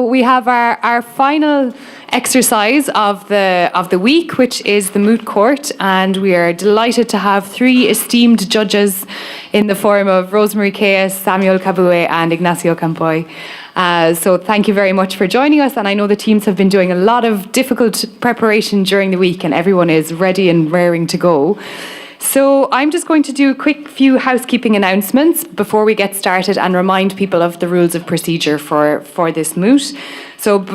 We have our final exercise of the week, which is the Moot Court, and we are delighted to have three esteemed judges in the form of Rosemary Kayas, Samuel Kabue and Ignacio Campoy. So thank you very much for joining us, and I know the teams have been doing a lot of difficult preparation during the week and everyone is ready and raring to go. So I'm just going to do a quick few housekeeping announcements before we get started and remind people of the rules of procedure for this moot. So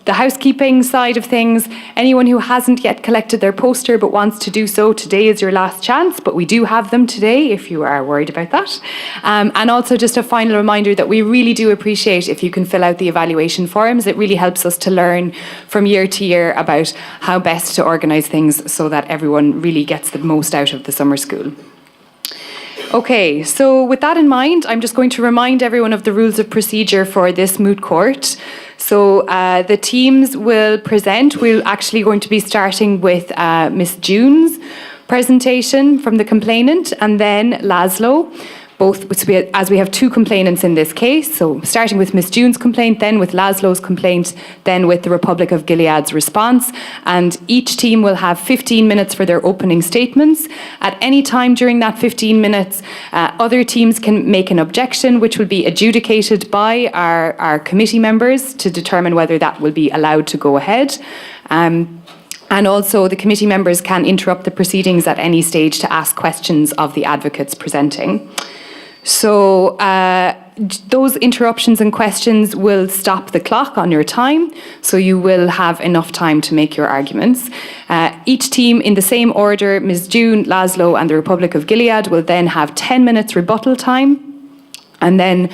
the housekeeping side of things, anyone who hasn't yet collected their poster but wants to do so, today is your last chance, but we do have them today if you are worried about that. And also just a final reminder that we really do appreciate if you can fill out the evaluation forms. It really helps us to learn from year to year about how best to organise things so that everyone really gets the most out of the summer school. Okay, so with that in mind, I'm just going to remind everyone of the rules of procedure for this moot court. So the teams will present. We're actually going to be starting with Miss June's presentation from the complainant and then Laszlo, both as we have two complainants in this case. So starting with Miss June's complaint, then with Laszlo's complaint, then with the Republic of Gilead's response. And each team will have 15 minutes for their opening statements. At any time during that 15 minutes, other teams can make an objection, which will be adjudicated by our committee members to determine whether that will be allowed to go ahead. And also the committee members can interrupt the proceedings at any stage to ask questions of the advocates presenting. So those interruptions and questions will stop the clock on your time, so you will have enough time to make your arguments. Each team in the same order, Ms. June, Laszlo and the Republic of Gilead will then have 10 minutes rebuttal time. And then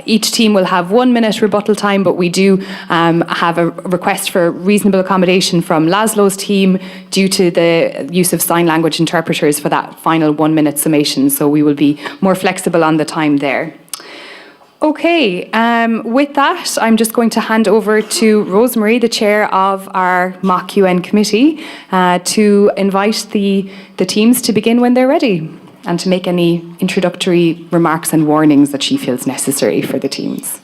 each team will have 1 minute rebuttal time, but we do have a request for reasonable accommodation from Laszlo's team due to the use of sign language interpreters for that final 1 minute summation. So we will be more flexible on the time there. Okay, with that, I'm just going to hand over to Rosemary, the chair of our mock UN committee, to invite the teams to begin when they're ready, and to make any introductory remarks and warnings that she feels necessary for the teams.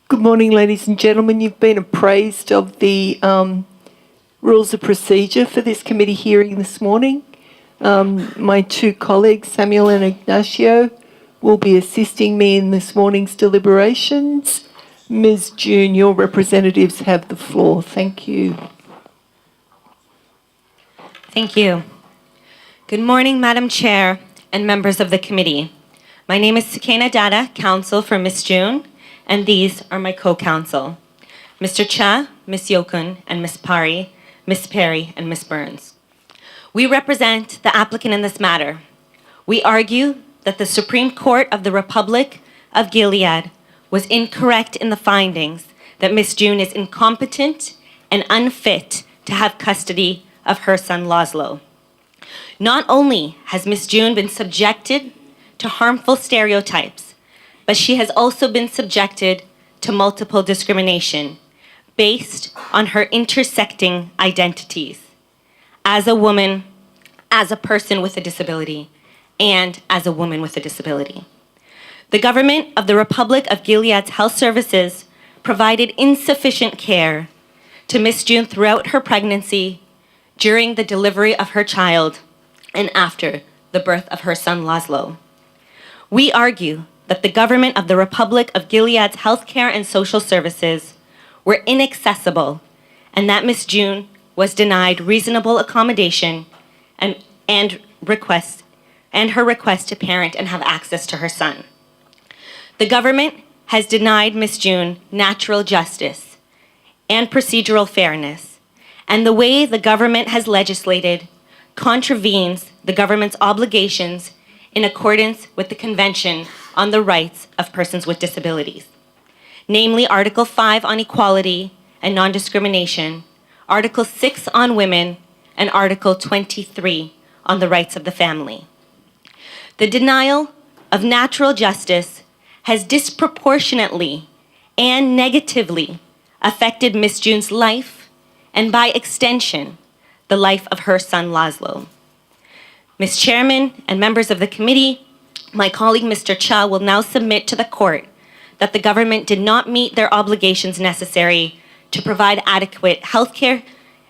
Good morning, ladies and gentlemen. You've been appraised of the rules of procedure for this committee hearing this morning. My two colleagues, Samuel and Ignacio, will be assisting me in this morning's deliberations. Ms. June, your representatives have the floor. Thank you. Thank you. Good morning, Madam Chair and members of the committee. My name is Sakena Dada, counsel for Ms. June, and these are my co-counsel, Mr. Cha, Ms. Yokun, and Ms. Pari, Ms. Perry, and Ms. Burns. We represent the applicant in this matter. We argue that the Supreme Court of the Republic of Gilead was incorrect in the findings that Ms. June is incompetent and unfit to have custody of her son Laszlo. Not only has Ms. June been subjected to harmful stereotypes, but she has also been subjected to multiple discrimination based on her intersecting identities as a woman, as a person with a disability, and as a woman with a disability. The government of the Republic of Gilead's health services provided insufficient care to Ms. June throughout her pregnancy, during the delivery of her child, and after the birth of her son Laszlo. We argue that the government of the Republic of Gilead's healthcare and social services were inaccessible, and that Ms. June was denied reasonable accommodation and her request to parent and have access to her son. The government has denied Ms. June natural justice and procedural fairness, and the way the government has legislated contravenes the government's obligations in accordance with the Convention on the Rights of Persons with Disabilities, namely Article 5 on equality and non-discrimination, Article 6 on women, and Article 23 on the rights of the family. The denial of natural justice has disproportionately and negatively affected Ms. June's life, and by extension, the life of her son Laszlo. Ms. Chairman and members of the committee, My colleague, Mr. Cha, will now submit to the court that the government did not meet their obligations necessary to provide adequate healthcare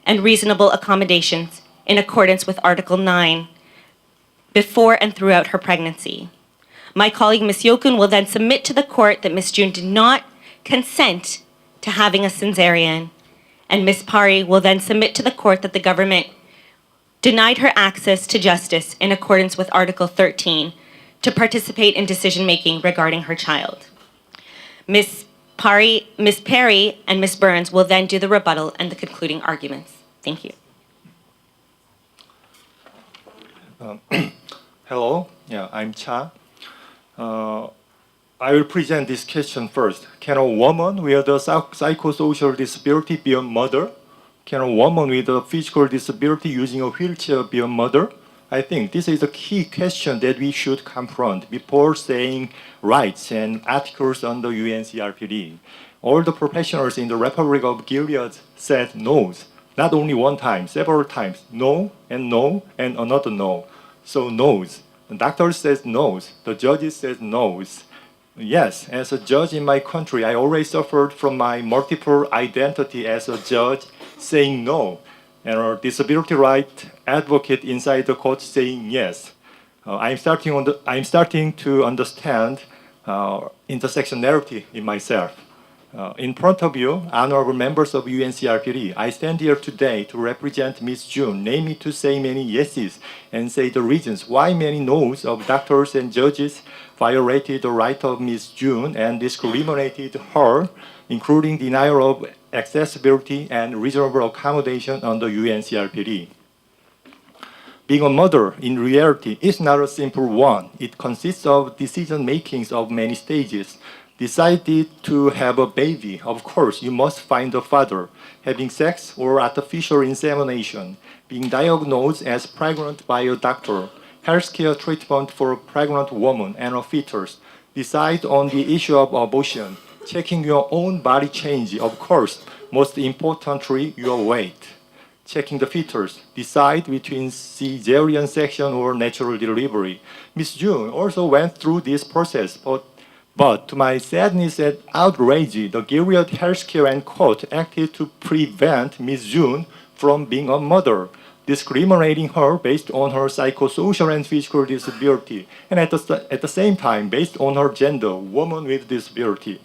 and reasonable accommodations in accordance with Article 9 before and throughout her pregnancy. My colleague, Ms. Yokun, will then submit to the court that Ms. June did not consent to having a cesarean, and Ms. Pari will then submit to the court that the government denied her access to justice in accordance with Article 13 to participate in decision-making regarding her child. Ms. Perry, and Ms. Burns will then do the rebuttal and the concluding arguments. Thank you. Hello, I'm Cha. I will present this question first. Can a woman with a psychosocial disability be a mother? Can a woman with a physical disability using a wheelchair be a mother? I think this is a key question that we should confront before saying rights and articles on the UNCRPD. All the professionals in the Republic of Gilead said no's, not only one time, several times, no, and another no. So no's. The doctor says no's, the judges says no's. Yes, as a judge in my country, I always suffered from my multiple identity as a judge saying no, and a disability right advocate inside the court saying yes. I'm starting to understand intersectionality in myself. In front of you, honorable members of UNCRPD, I stand here today to represent Ms. June, namely to say many yeses and say the reasons why many no's of doctors and judges violated the right of Ms. June and discriminated her, including denial of accessibility and reasonable accommodation under UNCRPD. Being a mother, in reality, is not a simple one. It consists of decision-makings of many stages. Decided to have a baby, of course, you must find a father. Having sex or artificial insemination. Being diagnosed as pregnant by a doctor. Healthcare treatment for a pregnant woman and a fetus. Decide on the issue of abortion. Checking your own body change, of course, most importantly, your weight. Checking the fetus. Decide between cesarean section or natural delivery. Ms. June also went through this process, but to my sadness and outrage, the Gilead Healthcare and Court acted to prevent Ms. June from being a mother, discriminating her based on her psychosocial and physical disability, and at the same time based on her gender, woman with disability.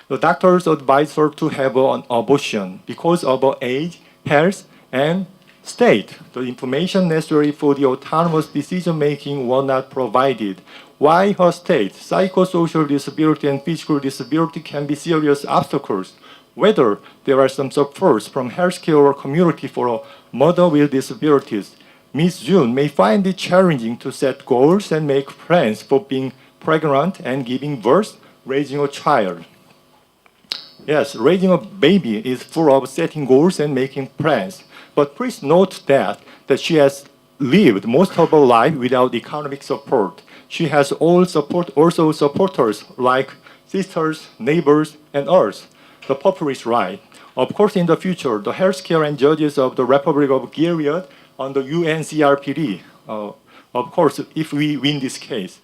The doctors advised her to have an abortion because of her age, health, and state. The information necessary for the autonomous decision-making were not provided. Why her state, psychosocial disability, and physical disability can be serious obstacles. Whether there are some supports from healthcare or community for a mother with disabilities. Ms. June may find it challenging to set goals and make plans for being pregnant and giving birth, raising a child. Yes, raising a baby is full of setting goals and making plans. But please note that she has lived most of her life without economic support. She has also supporters like sisters, neighbors, and us. The purple is right. Of course, in the future, the healthcare and judges of the Republic of Gilead under UNCRPD, of course, if we win this case,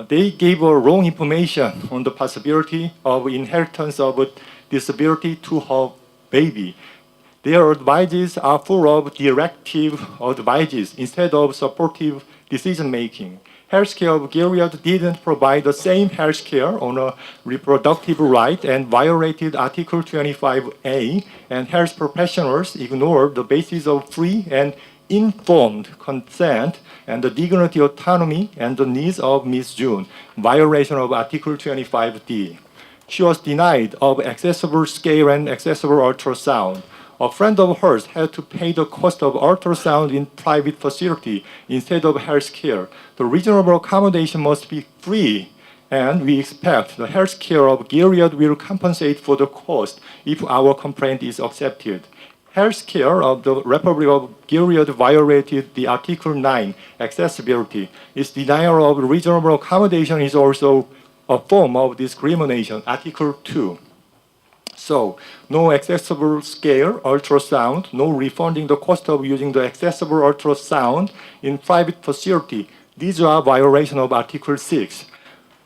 they gave wrong information on the possibility of inheritance of a disability to her baby. Their advices are full of directive advices instead of supportive decision-making. Healthcare of Gilead didn't provide the same healthcare on a reproductive right and violated Article 25A, and health professionals ignored the basis of free and informed consent and the dignity, autonomy, and the needs of Ms. June, violation of Article 25D. She was denied of accessible scale and accessible ultrasound. A friend of hers had to pay the cost of ultrasound in private facility instead of health care. The reasonable accommodation must be free, and we expect the health care of Gilead will compensate for the cost if our complaint is accepted. Health care of the Republic of Gilead violated the Article 9 accessibility. Its denial of reasonable accommodation is also a form of discrimination, Article 2. So, no accessible scale ultrasound, no refunding the cost of using the accessible ultrasound in private facility, These are violations of Article 6.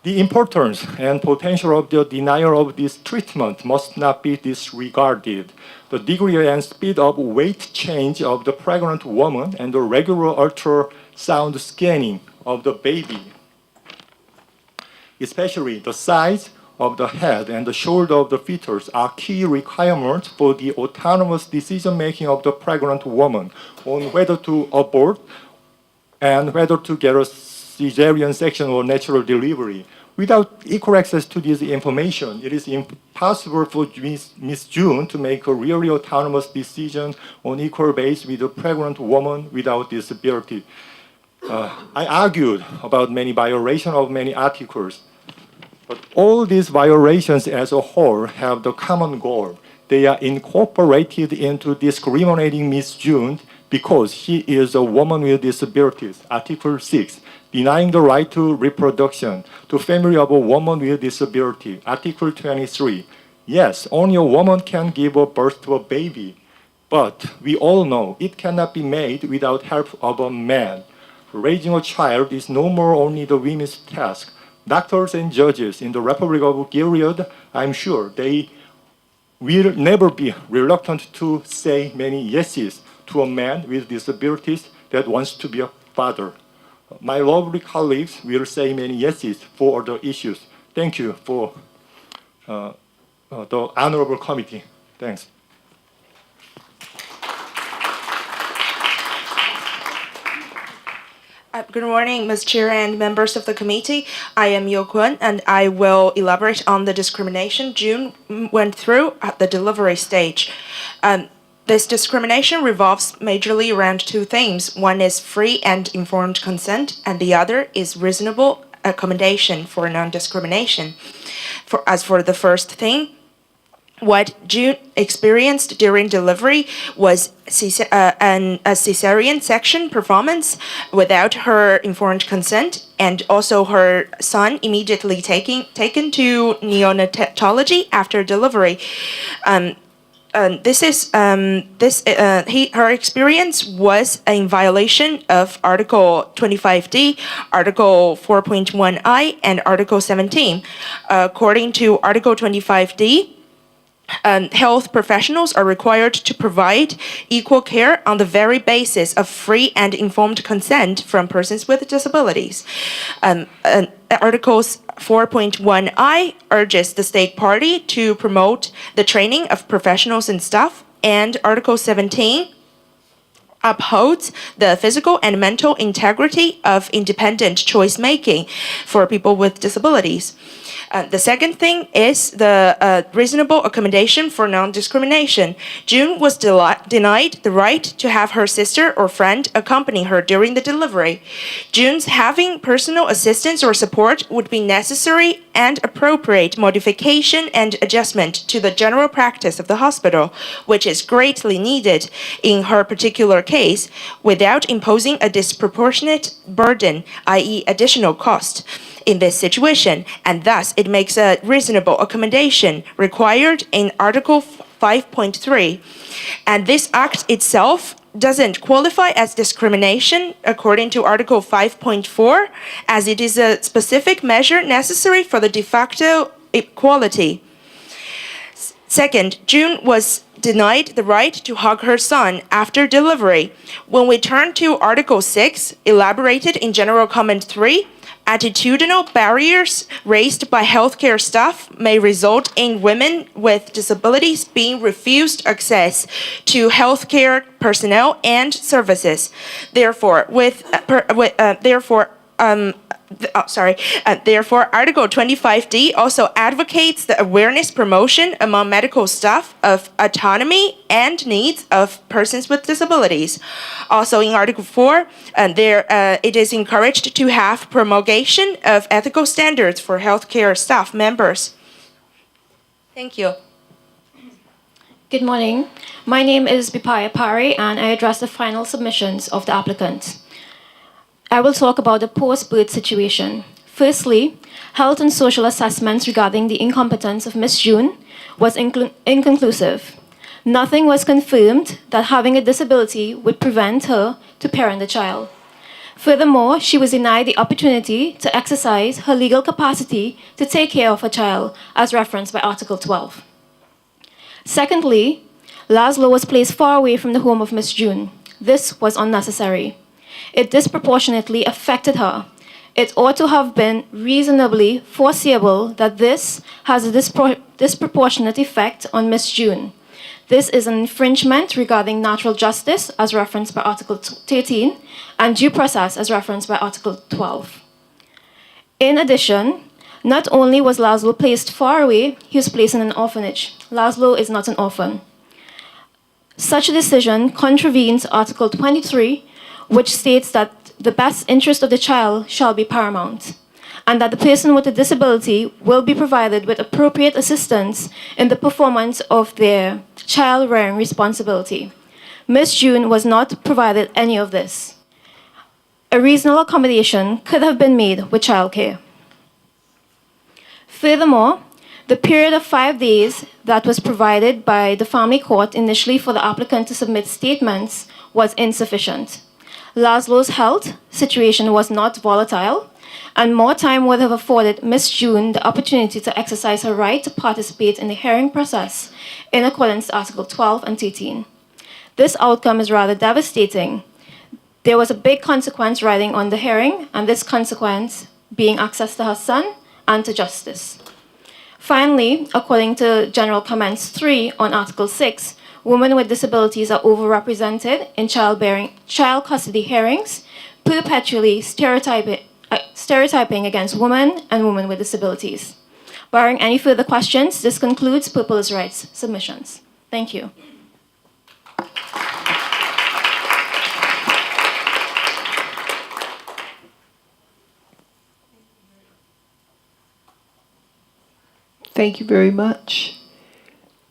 The importance and potential of the denial of this treatment must not be disregarded. The degree and speed of weight change of the pregnant woman and the regular ultrasound scanning of the baby, especially the size of the head and the shoulder of the fetus, are key requirements for the autonomous decision-making of the pregnant woman on whether to abort and whether to get a cesarean section or natural delivery. Without equal access to this information, it is impossible for Ms. June to make a really autonomous decision on equal basis with a pregnant woman without disability. I argued about many violations of many articles, but all these violations as a whole have the common goal. They are incorporated into discriminating Ms. June because she is a woman with disabilities, Article 6, denying the right to reproduction to family of a woman with disability, Article 23. Yes, only a woman can give birth to a baby, but we all know it cannot be made without help of a man. Raising a child is no more only the women's task. Doctors and judges in the Republic of Gilead, I'm sure they will never be reluctant to say many yeses to a man with disabilities that wants to be a father. My lovely colleagues will say many yeses for the issues. Thank you for the honorable committee. Thanks. Good morning, Ms. Chair and members of the committee. I am Yo Kwon, and I will elaborate on the discrimination June went through at the delivery stage. This discrimination revolves majorly around two themes. One is free and informed consent, and the other is reasonable accommodation for non-discrimination. As for the first thing, what June experienced during delivery was a cesarean section performance without her informed consent, and also her son immediately taken to neonatology after delivery. Her experience was in violation of Article 25D, Article 4.1I, and Article 17. According to Article 25D, health professionals are required to provide equal care on the very basis of free and informed consent from persons with disabilities. Articles 4.1I urges the state party to promote the training of professionals and staff, and Article 17 upholds the physical and mental integrity of independent choice making for people with disabilities. The second thing is the reasonable accommodation for non-discrimination. June was denied the right to have her sister or friend accompany her during the delivery. June's having personal assistance or support would be necessary and appropriate modification and adjustment to the general practice of the hospital, which is greatly needed in her particular case without imposing a disproportionate burden, i.e. additional cost, in this situation, and thus it makes a reasonable accommodation required in Article 5.3. And this act itself doesn't qualify as discrimination according to Article 5.4, as it is a specific measure necessary for the de facto equality. Second, June was denied the right to hug her son after delivery. When we turn to Article 6, elaborated in General Comment 3, attitudinal barriers raised by healthcare staff may result in women with disabilities being refused access to healthcare personnel and services. Therefore, Therefore, Article 25D also advocates the awareness promotion among medical staff of autonomy and needs of persons with disabilities. Also, in Article 4, it is encouraged to have promulgation of ethical standards for healthcare staff members. Thank you. Good morning. My name is Bipaya Pari, and I address the final submissions of the applicant. I will talk about the post-birth situation. Firstly, health and social assessments regarding the incompetence of Ms. June was inconclusive. Nothing was confirmed that having a disability would prevent her to parent the child. Furthermore, she was denied the opportunity to exercise her legal capacity to take care of her child, as referenced by Article 12. Secondly, Laszlo was placed far away from the home of Miss June. This was unnecessary. It disproportionately affected her. It ought to have been reasonably foreseeable that this has a disproportionate effect on Miss June. This is an infringement regarding natural justice, as referenced by Article 13, and due process, as referenced by Article 12. In addition, not only was Laszlo placed far away, he was placed in an orphanage. Laszlo is not an orphan. Such a decision contravenes Article 23, which states that the best interest of the child shall be paramount, and that the person with a disability will be provided with appropriate assistance in the performance of their child-rearing responsibility. Miss June was not provided any of this. A reasonable accommodation could have been made with childcare. Furthermore, the period of 5 days that was provided by the family court initially for the applicant to submit statements was insufficient. Laszlo's health situation was not volatile, and more time would have afforded Miss June the opportunity to exercise her right to participate in the hearing process in accordance to Article 12 and 13. This outcome is rather devastating. There was a big consequence riding on the hearing, and this consequence being access to her son and to justice. Finally, according to General Comments 3 on Article 6, women with disabilities are overrepresented in child custody hearings, perpetually stereotyping against women and women with disabilities. Barring any further questions, this concludes Purple's Rights submissions. Thank you. Thank you very much.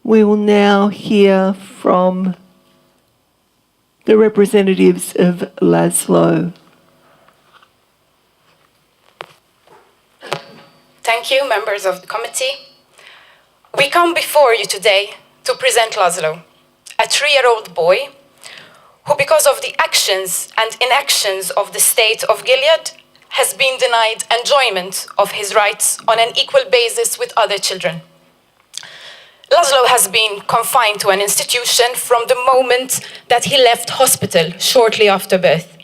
We will now hear from the representatives of Laszlo. Thank you, members of the committee. We come before you today to present Laszlo, a 3-year-old boy who, because of the actions and inactions of the state of Gilead, has been denied enjoyment of his rights on an equal basis with other children. Laszlo has been confined to an institution from the moment that he left hospital shortly after birth,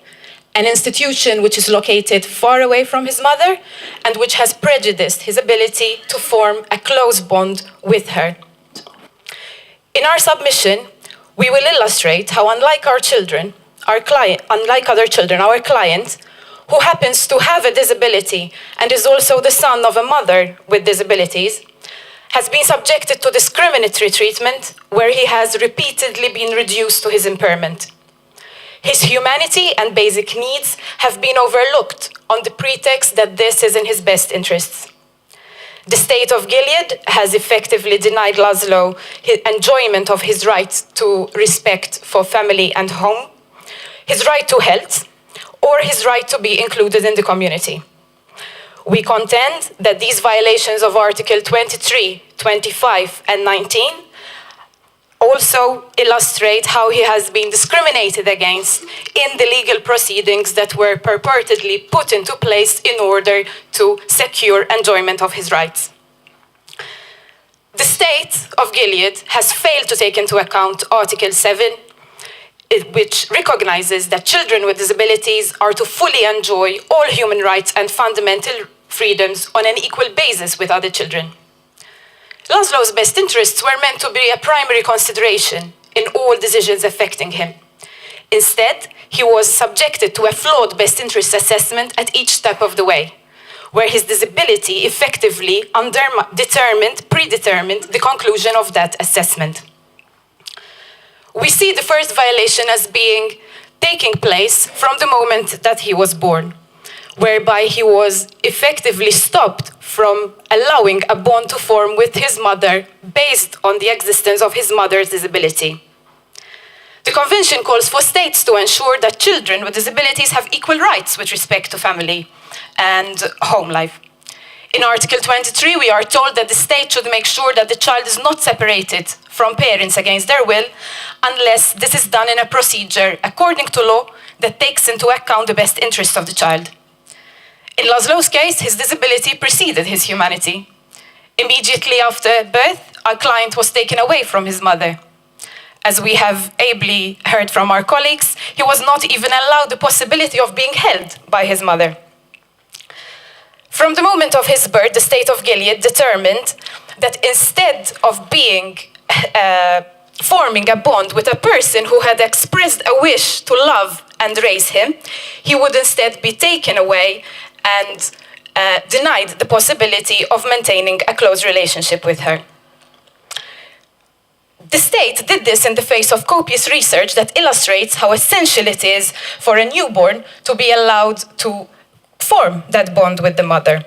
an institution which is located far away from his mother and which has prejudiced his ability to form a close bond with her. In our submission, we will illustrate how, unlike other children, our client, who happens to have a disability and is also the son of a mother with disabilities, has been subjected to discriminatory treatment where he has repeatedly been reduced to his impairment. His humanity and basic needs have been overlooked on the pretext that this is in his best interests. The state of Gilead has effectively denied Laszlo his enjoyment of his right to respect for family and home, his right to health, or his right to be included in the community. We contend that these violations of Article 23, 25, and 19 also illustrate how he has been discriminated against in the legal proceedings that were purportedly put into place in order to secure enjoyment of his rights. The state of Gilead has failed to take into account Article 7, which recognizes that children with disabilities are to fully enjoy all human rights and fundamental freedoms on an equal basis with other children. Laszlo's best interests were meant to be a primary consideration in all decisions affecting him. Instead, he was subjected to a flawed best interest assessment at each step of the way, where his disability effectively predetermined the conclusion of that assessment. We see the first violation as taking place from the moment that he was born, whereby he was effectively stopped from allowing a bond to form with his mother based on the existence of his mother's disability. The Convention calls for states to ensure that children with disabilities have equal rights with respect to family and home life. In Article 23, we are told that the state should make sure that the child is not separated from parents against their will unless this is done in a procedure according to law that takes into account the best interests of the child. In Laszlo's case, his disability preceded his humanity. Immediately after birth, our client was taken away from his mother. As we have ably heard from our colleagues, he was not even allowed the possibility of being held by his mother. From the moment of his birth, the state of Gilead determined that instead of forming a bond with a person who had expressed a wish to love and raise him, he would instead be taken away and denied the possibility of maintaining a close relationship with her. The state did this in the face of copious research that illustrates how essential it is for a newborn to be allowed to form that bond with the mother.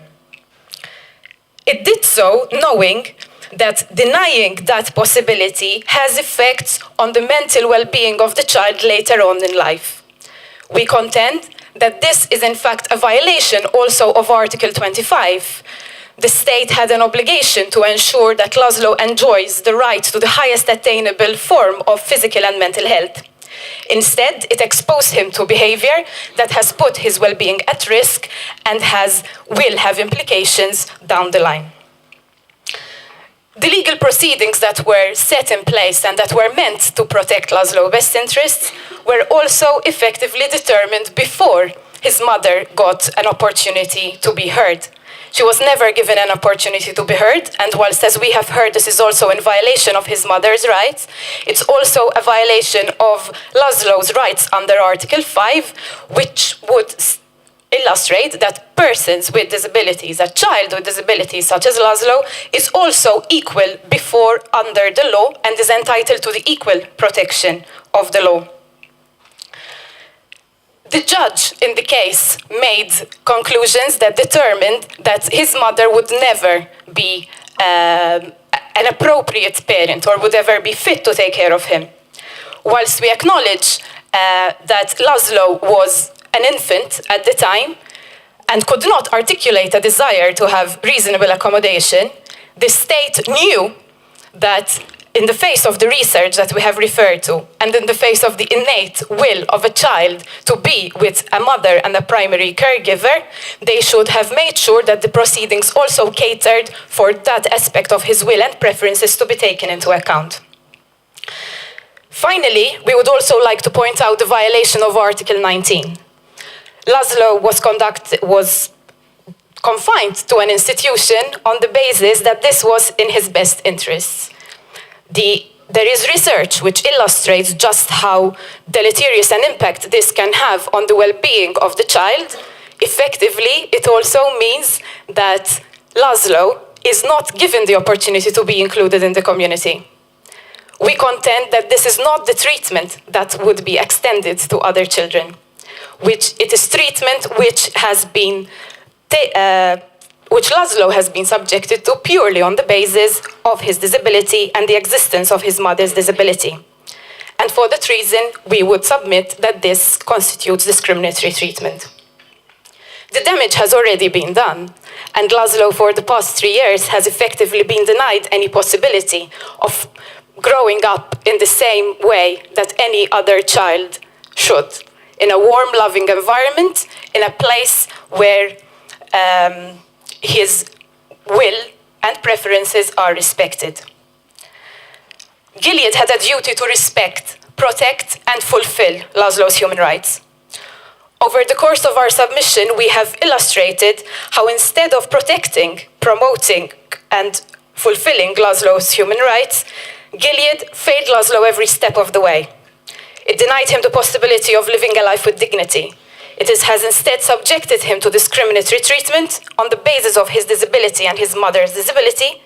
It did so knowing that denying that possibility has effects on the mental well-being of the child later on in life. We contend that this is in fact a violation also of Article 25. The state had an obligation to ensure that Laszlo enjoys the right to the highest attainable form of physical and mental health. Instead, it exposed him to behavior that has put his well-being at risk and will have implications down the line. The legal proceedings that were set in place and that were meant to protect Laszlo's best interests were also effectively determined before his mother got an opportunity to be heard. She was never given an opportunity to be heard, and whilst, as we have heard, this is also in violation of his mother's rights, it's also a violation of Laszlo's rights under Article 5, which would illustrate that persons with disabilities, a child with disabilities such as Laszlo, is also equal before under the law and is entitled to the equal protection of the law. The judge in the case made conclusions that determined that his mother would never be an appropriate parent or would ever be fit to take care of him. Whilst we acknowledge that Laszlo was an infant at the time and could not articulate a desire to have reasonable accommodation, the state knew that in the face of the research that we have referred to, and in the face of the innate will of a child to be with a mother and a primary caregiver, they should have made sure that the proceedings also catered for that aspect of his will and preferences to be taken into account. Finally, we would also like to point out the violation of Article 19. Laszlo was confined to an institution on the basis that this was in his best interests. There is research which illustrates just how deleterious an impact this can have on the well-being of the child. Effectively, it also means that Laszlo is not given the opportunity to be included in the community. We contend that this is not the treatment that would be extended to other children, which it is treatment which has been which Laszlo has been subjected to purely on the basis of his disability and the existence of his mother's disability. And for that reason, we would submit that this constitutes discriminatory treatment. The damage has already been done, and Laszlo for the past 3 years has effectively been denied any possibility of growing up in the same way that any other child should, in a warm, loving environment, in a place where his will and preferences are respected. Gilead had a duty to respect, protect, and fulfill Laszlo's human rights. Over the course of our submission, we have illustrated how instead of protecting, promoting, and fulfilling Laszlo's human rights, Gilead failed Laszlo every step of the way. It denied him the possibility of living a life with dignity. It has instead subjected him to discriminatory treatment on the basis of his disability and his mother's disability,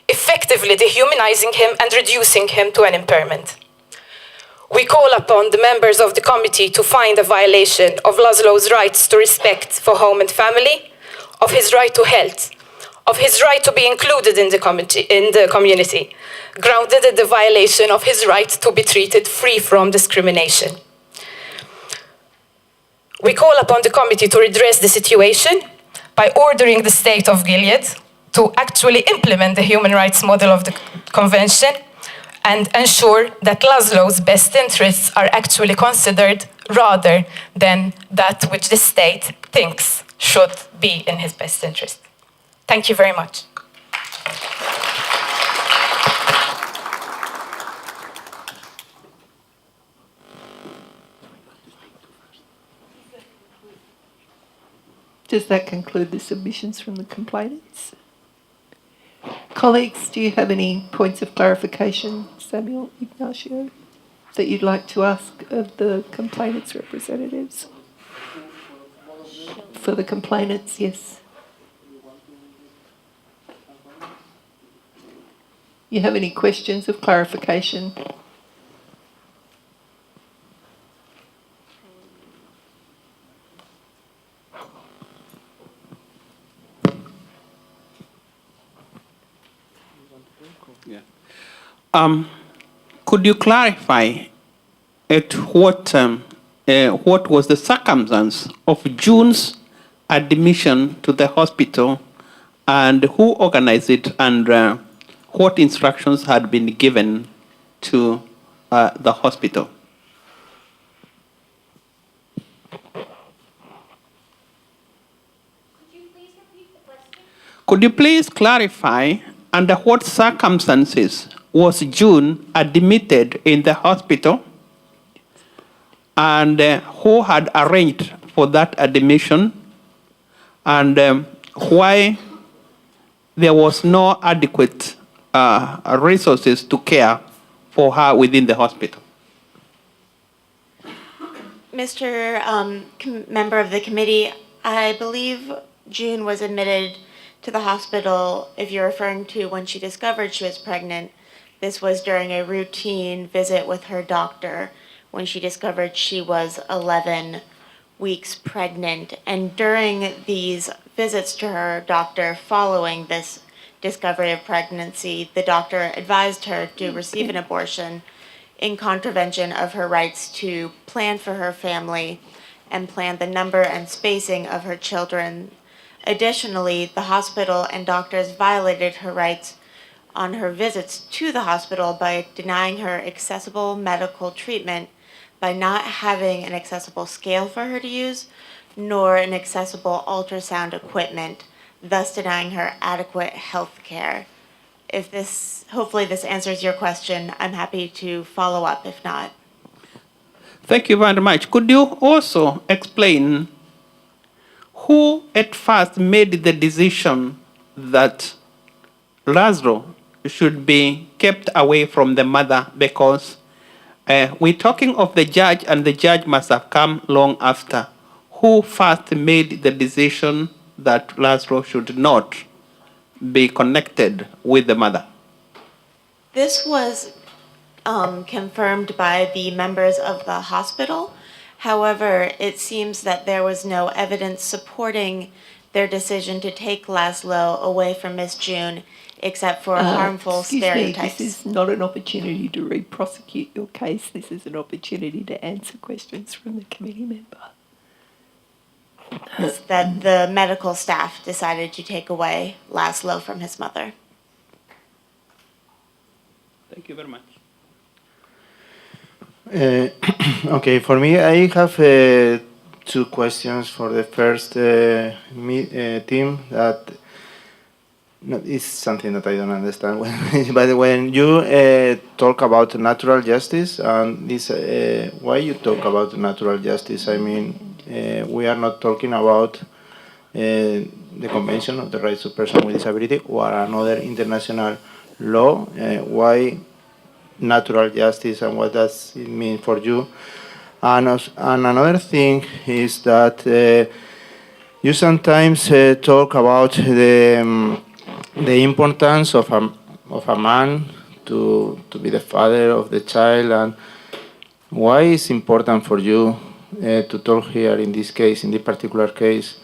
effectively dehumanizing him and reducing him to an impairment. We call upon the members of the committee to find a violation of Laszlo's rights to respect for home and family, of his right to health, of his right to be included in the community, grounded in the violation of his right to be treated free from discrimination. We call upon the committee to redress the situation by ordering the state of Gilead to actually implement the human rights model of the convention and ensure that Laszlo's best interests are actually considered rather than that which the state thinks should be in his best interest. Thank you very much. Does that conclude the submissions from the complainants? Colleagues, do you have any points of clarification, Samuel, Ignacio, that you'd like to ask of the complainants' representatives? For the complainants, yes. You have any questions of clarification? Could you clarify what was the circumstance of June's admission to the hospital and who organized it and what instructions had been given to the hospital? Could you please clarify under what circumstances was June admitted in the hospital and who had arranged for that admission and why there was no adequate resources to care for her within the hospital? Mr. Member of the committee, I believe June was admitted to the hospital, if you're referring to when she discovered she was pregnant. This was during a routine visit with her doctor when she discovered she was 11 weeks pregnant. And during these visits to her doctor following this discovery of pregnancy, the doctor advised her to receive an abortion in contravention of her rights to plan for her family and plan the number and spacing of her children. Additionally, the hospital and doctors violated her rights on her visits to the hospital by denying her accessible medical treatment by not having an accessible scale for her to use, nor an accessible ultrasound equipment, thus denying her adequate health care. Hopefully this answers your question. I'm happy to follow up if not. Thank you very much. Could you also explain who at first made the decision that Laszlo should be kept away from the mother? Because we're talking of the judge, and the judge must have come long after. Who first made the decision that Laszlo should not be connected with the mother? This was confirmed by the members of the hospital. However, it seems that there was no evidence supporting their decision to take Laszlo away from Miss June, except for harmful stereotypes. This is not an opportunity to re-prosecute your case. This is an opportunity to answer questions from the committee member. Is that the medical staff decided to take away Laszlo from his mother. Thank you very much. Okay, for me, I have two questions for the first team that is something that I don't understand. But when you talk about natural justice, and this, why you talk about natural justice? I mean, we are not talking about the Convention of the Rights of Persons with Disability or another international law. Why natural justice, and what does it mean for you? And another thing is that you sometimes talk about the importance of a man to be the father of the child, and why it's important for you to talk here in this case, in this particular case,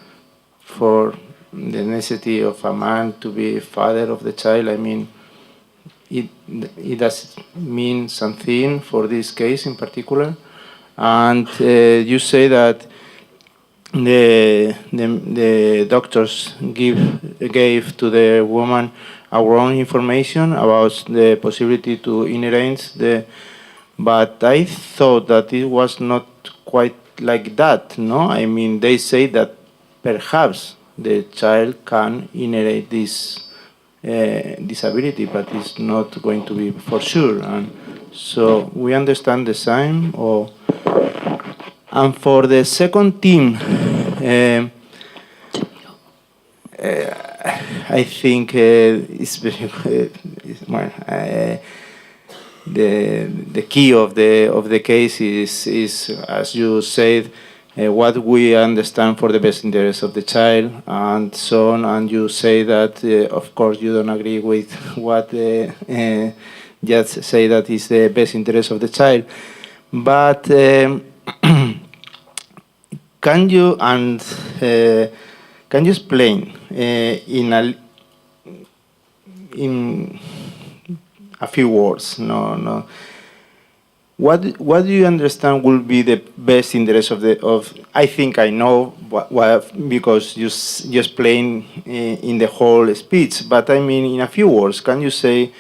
for the necessity of a man to be father of the child. I mean, it does mean something for this case in particular. And you say that the doctors gave to the woman our own information about the possibility to inherit but I thought that it was not quite like that, no? I mean, they say that perhaps the child can inherit this disability, but it's not going to be for sure. And so we understand the same. And for the second team, I think it's very well, the key of the case is as you said, what we understand for the best interest of the child and so on. And you say that of course you don't agree with what just say that is the best interest of the child, but can you explain in a few words? No. What do you understand will be the best interest of? I think I know what because you explain in the whole speech. But I mean, in a few words, can you say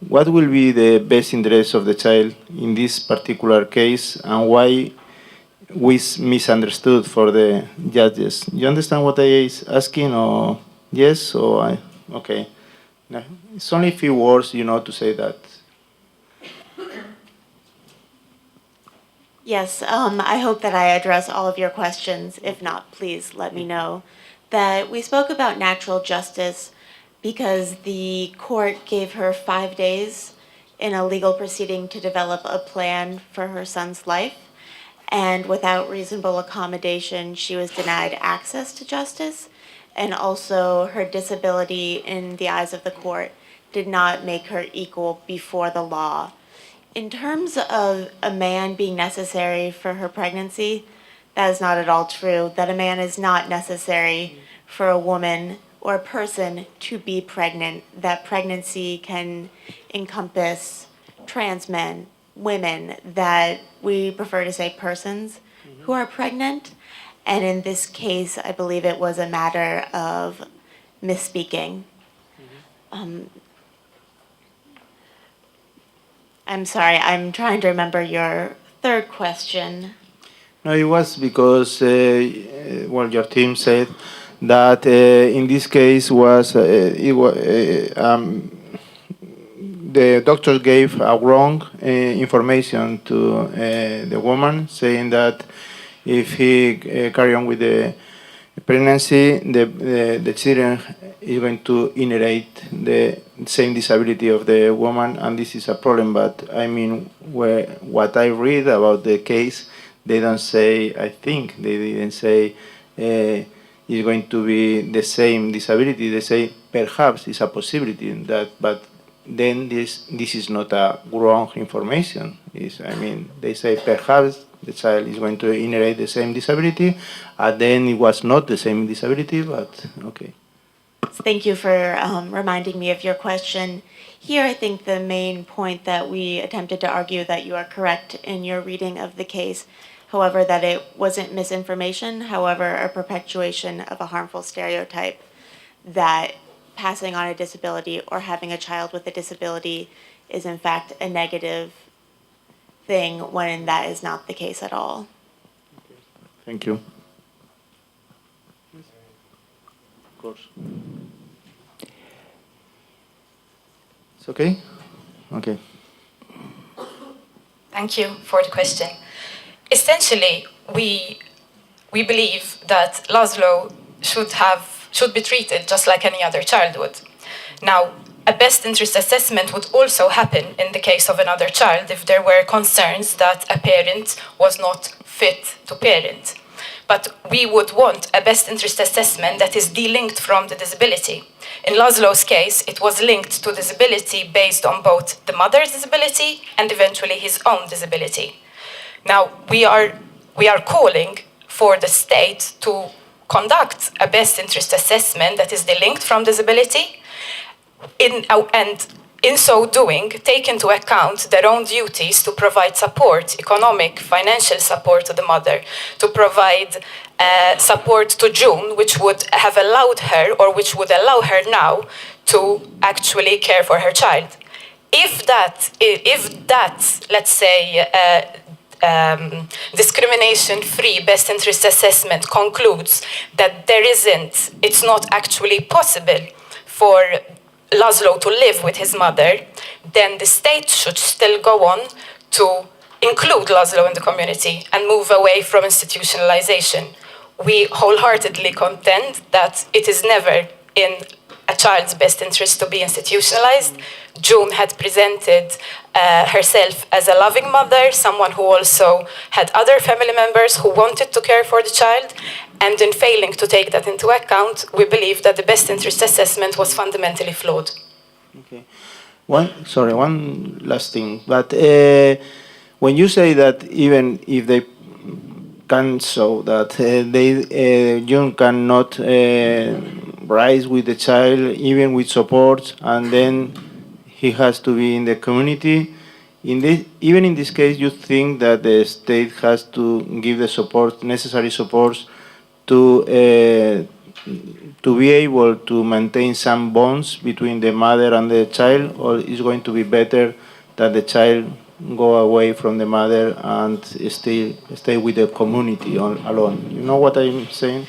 what will be the best interest of the child in this particular case and why we misunderstood for the judges? You understand what I is asking, or yes, or I? Okay. No, it's only a few words, to say that. Yes, I hope that I address all of your questions. If not, please let me know. That we spoke about natural justice because the court gave her 5 days in a legal proceeding to develop a plan for her son's life. And without reasonable accommodation, she was denied access to justice. And also her disability in the eyes of the court did not make her equal before the law. In terms of a man being necessary for her pregnancy, that is not at all true. That a man is not necessary for a woman or a person to be pregnant. That pregnancy can encompass trans men, women, that we prefer to say persons who are pregnant. And in this case, I believe it was a matter of misspeaking. I'm sorry, I'm trying to remember your third question. No, it was because, your team said that in this case the doctor gave a wrong information to the woman, saying that if he carry on with the pregnancy, the children is going to inherit the same disability of the woman, and this is a problem. But I mean, what I read about the case, they don't say, I think they didn't say it's going to be the same disability. They say perhaps it's a possibility that, but then this is not a wrong information. They say perhaps the child is going to inherit the same disability, and then it was not the same disability, but okay. Thank you for reminding me of your question. Here, I think the main point that we attempted to argue that you are correct in your reading of the case, however, that it wasn't misinformation, however, a perpetuation of a harmful stereotype that passing on a disability or having a child with a disability is in fact a negative thing when that is not the case at all. Thank you. Of course. It's okay? Okay. Thank you for the question. Essentially, we believe that Laszlo should be treated just like any other child would. Now, a best interest assessment would also happen in the case of another child if there were concerns that a parent was not fit to parent. But we would want a best interest assessment that is de-linked from the disability. In Laszlo's case, it was linked to disability based on both the mother's disability and eventually his own disability. Now, we are calling for the state to conduct a best interest assessment that is de-linked from disability and in so doing, take into account their own duties to provide support, economic, financial support to the mother, to provide support to June, which would have allowed her, or which would allow her now, to actually care for her child. If that, let's say, discrimination-free best interest assessment concludes that it's not actually possible for Laszlo to live with his mother, then the state should still go on to include Laszlo in the community and move away from institutionalization. We wholeheartedly contend that it is never in a child's best interest to be institutionalized. June had presented herself as a loving mother, someone who also had other family members who wanted to care for the child, and in failing to take that into account, we believe that the best interest assessment was fundamentally flawed. Okay. One last thing. But when you say that even if they can show that June cannot rise with the child, even with support, and then he has to be in the community, even in this case, you think that the state has to give the support, necessary supports, to be able to maintain some bonds between the mother and the child, or is going to be better that the child go away from the mother and stay with the community alone? You know what I'm saying?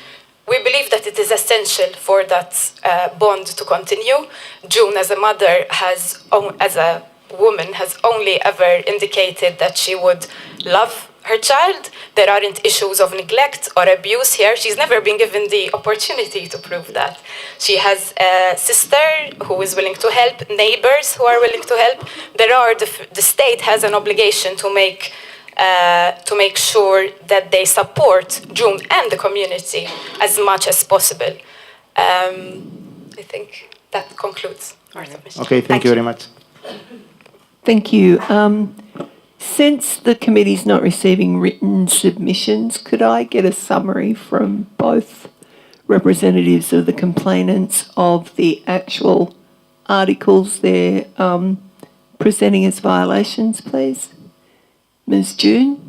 We believe that it is essential for that bond to continue. June, as a mother, as a woman, has only ever indicated that she would love her child. There aren't issues of neglect or abuse here. She's never been given the opportunity to prove that. She has a sister who is willing to help, neighbors who are willing to help. The state has an obligation to make sure that they support June and the community as much as possible. I think that concludes our submission. Okay, thank you very much. Thank you. Since the committee's not receiving written submissions, could I get a summary from both representatives of the complainants of the actual articles they're presenting as violations, please? Ms. June?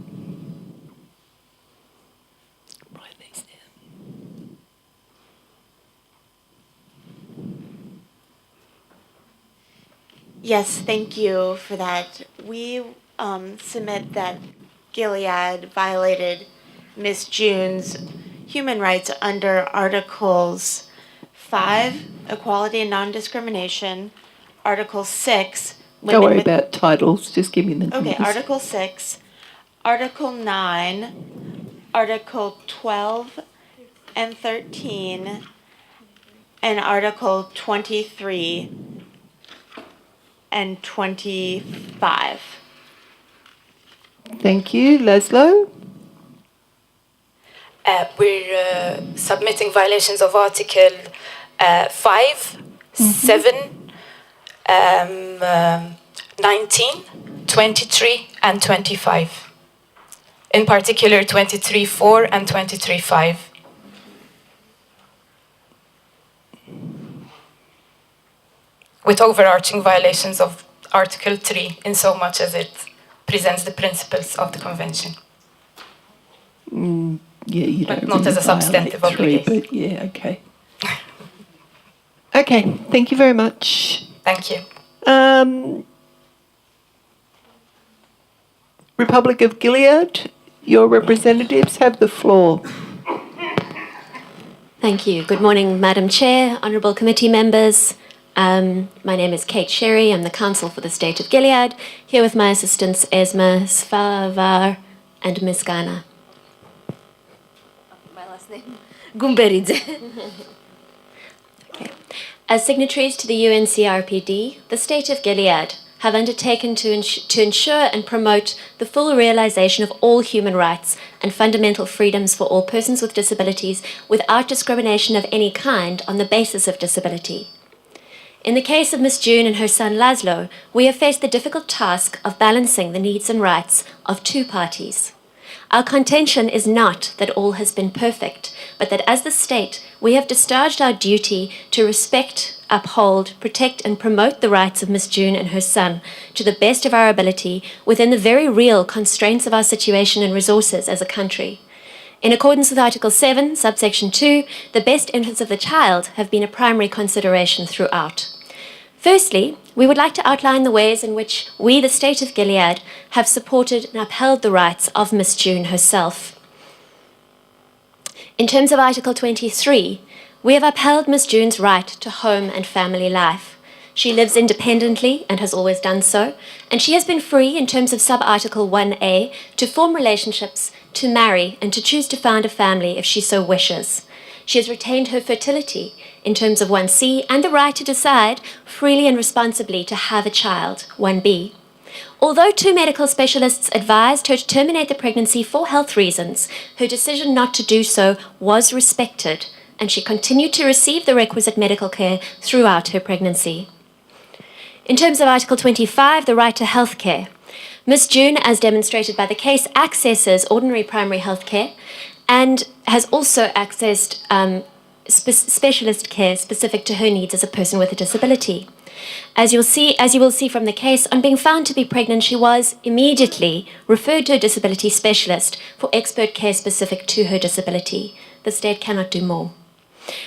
Write these down. Yes, thank you for that. We submit that Gilead violated Ms. June's human rights under Articles 5, Equality and Non-Discrimination, Article 6, Don't worry about titles, just give me the Okay, numbers. Article 6, Article 9, Article 12 and 13, and Article 23 and 25. Thank you. Laszlo? We're submitting violations of Article 5, 7, 19, 23, and 25. In particular, 23.4 and 23.5. With overarching violations of Article 3, in so much as it presents the principles of the Convention. Yeah, you But don't not really as a substantive violate three, obligation. but yeah, okay. Okay, thank you very much. Thank you. Republic of Gilead, your representatives have the floor. Thank you. Good morning, Madam Chair, honourable committee members. My name is Kate Sherry. I'm the counsel for the State of Gilead, here with my assistants Esma, Sfavar, and Ms. Ghana. My last name? Gumberidze. Okay. As signatories to the UNCRPD, the State of Gilead have undertaken to ensure and promote the full realisation of all human rights and fundamental freedoms for all persons with disabilities without discrimination of any kind on the basis of disability. In the case of Miss June and her son Laszlo, we have faced the difficult task of balancing the needs and rights of two parties. Our contention is not that all has been perfect, but that as the state, we have discharged our duty to respect uphold, protect, and promote the rights of Miss June and her son to the best of our ability within the very real constraints of our situation and resources as a country. In accordance with Article 7, subsection 2, the best interests of the child have been a primary consideration throughout. Firstly, we would like to outline the ways in which we, the State of Gilead, have supported and upheld the rights of Miss June herself. In terms of Article 23, we have upheld Miss June's right to home and family life. She lives independently and has always done so, and she has been free in terms of sub-Article 1A to form relationships, to marry, and to choose to found a family if she so wishes. She has retained her fertility in terms of 1C and the right to decide freely and responsibly to have a child, 1B. Although 2 medical specialists advised her to terminate the pregnancy for health reasons, her decision not to do so was respected, and she continued to receive the requisite medical care throughout her pregnancy. In terms of Article 25, the right to health care, Miss June, as demonstrated by the case, accesses ordinary primary health care and has also accessed specialist care specific to her needs as a person with a disability. As you will see from the case, on being found to be pregnant, she was immediately referred to a disability specialist for expert care specific to her disability. The state cannot do more.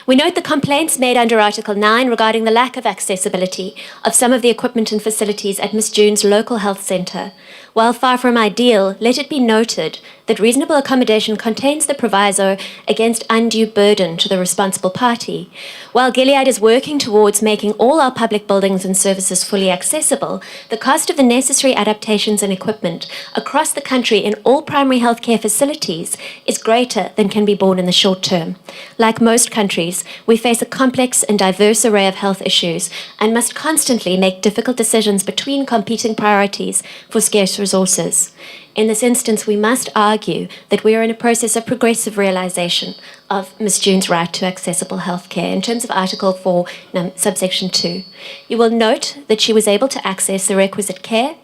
We note the complaints made under Article 9 regarding the lack of accessibility of some of the equipment and facilities at Miss June's local health centre. While far from ideal, let it be noted that reasonable accommodation contains the proviso against undue burden to the responsible party. While Gilead is working towards making all our public buildings and services fully accessible, the cost of the necessary adaptations and equipment across the country in all primary healthcare facilities is greater than can be borne in the short term. Like most countries, we face a complex and diverse array of health issues and must constantly make difficult decisions between competing priorities for scarce resources. In this instance, we must argue that we are in a process of progressive realisation of Miss June's right to accessible healthcare in terms of Article 4, subsection 2. You will note that she was able to access the requisite care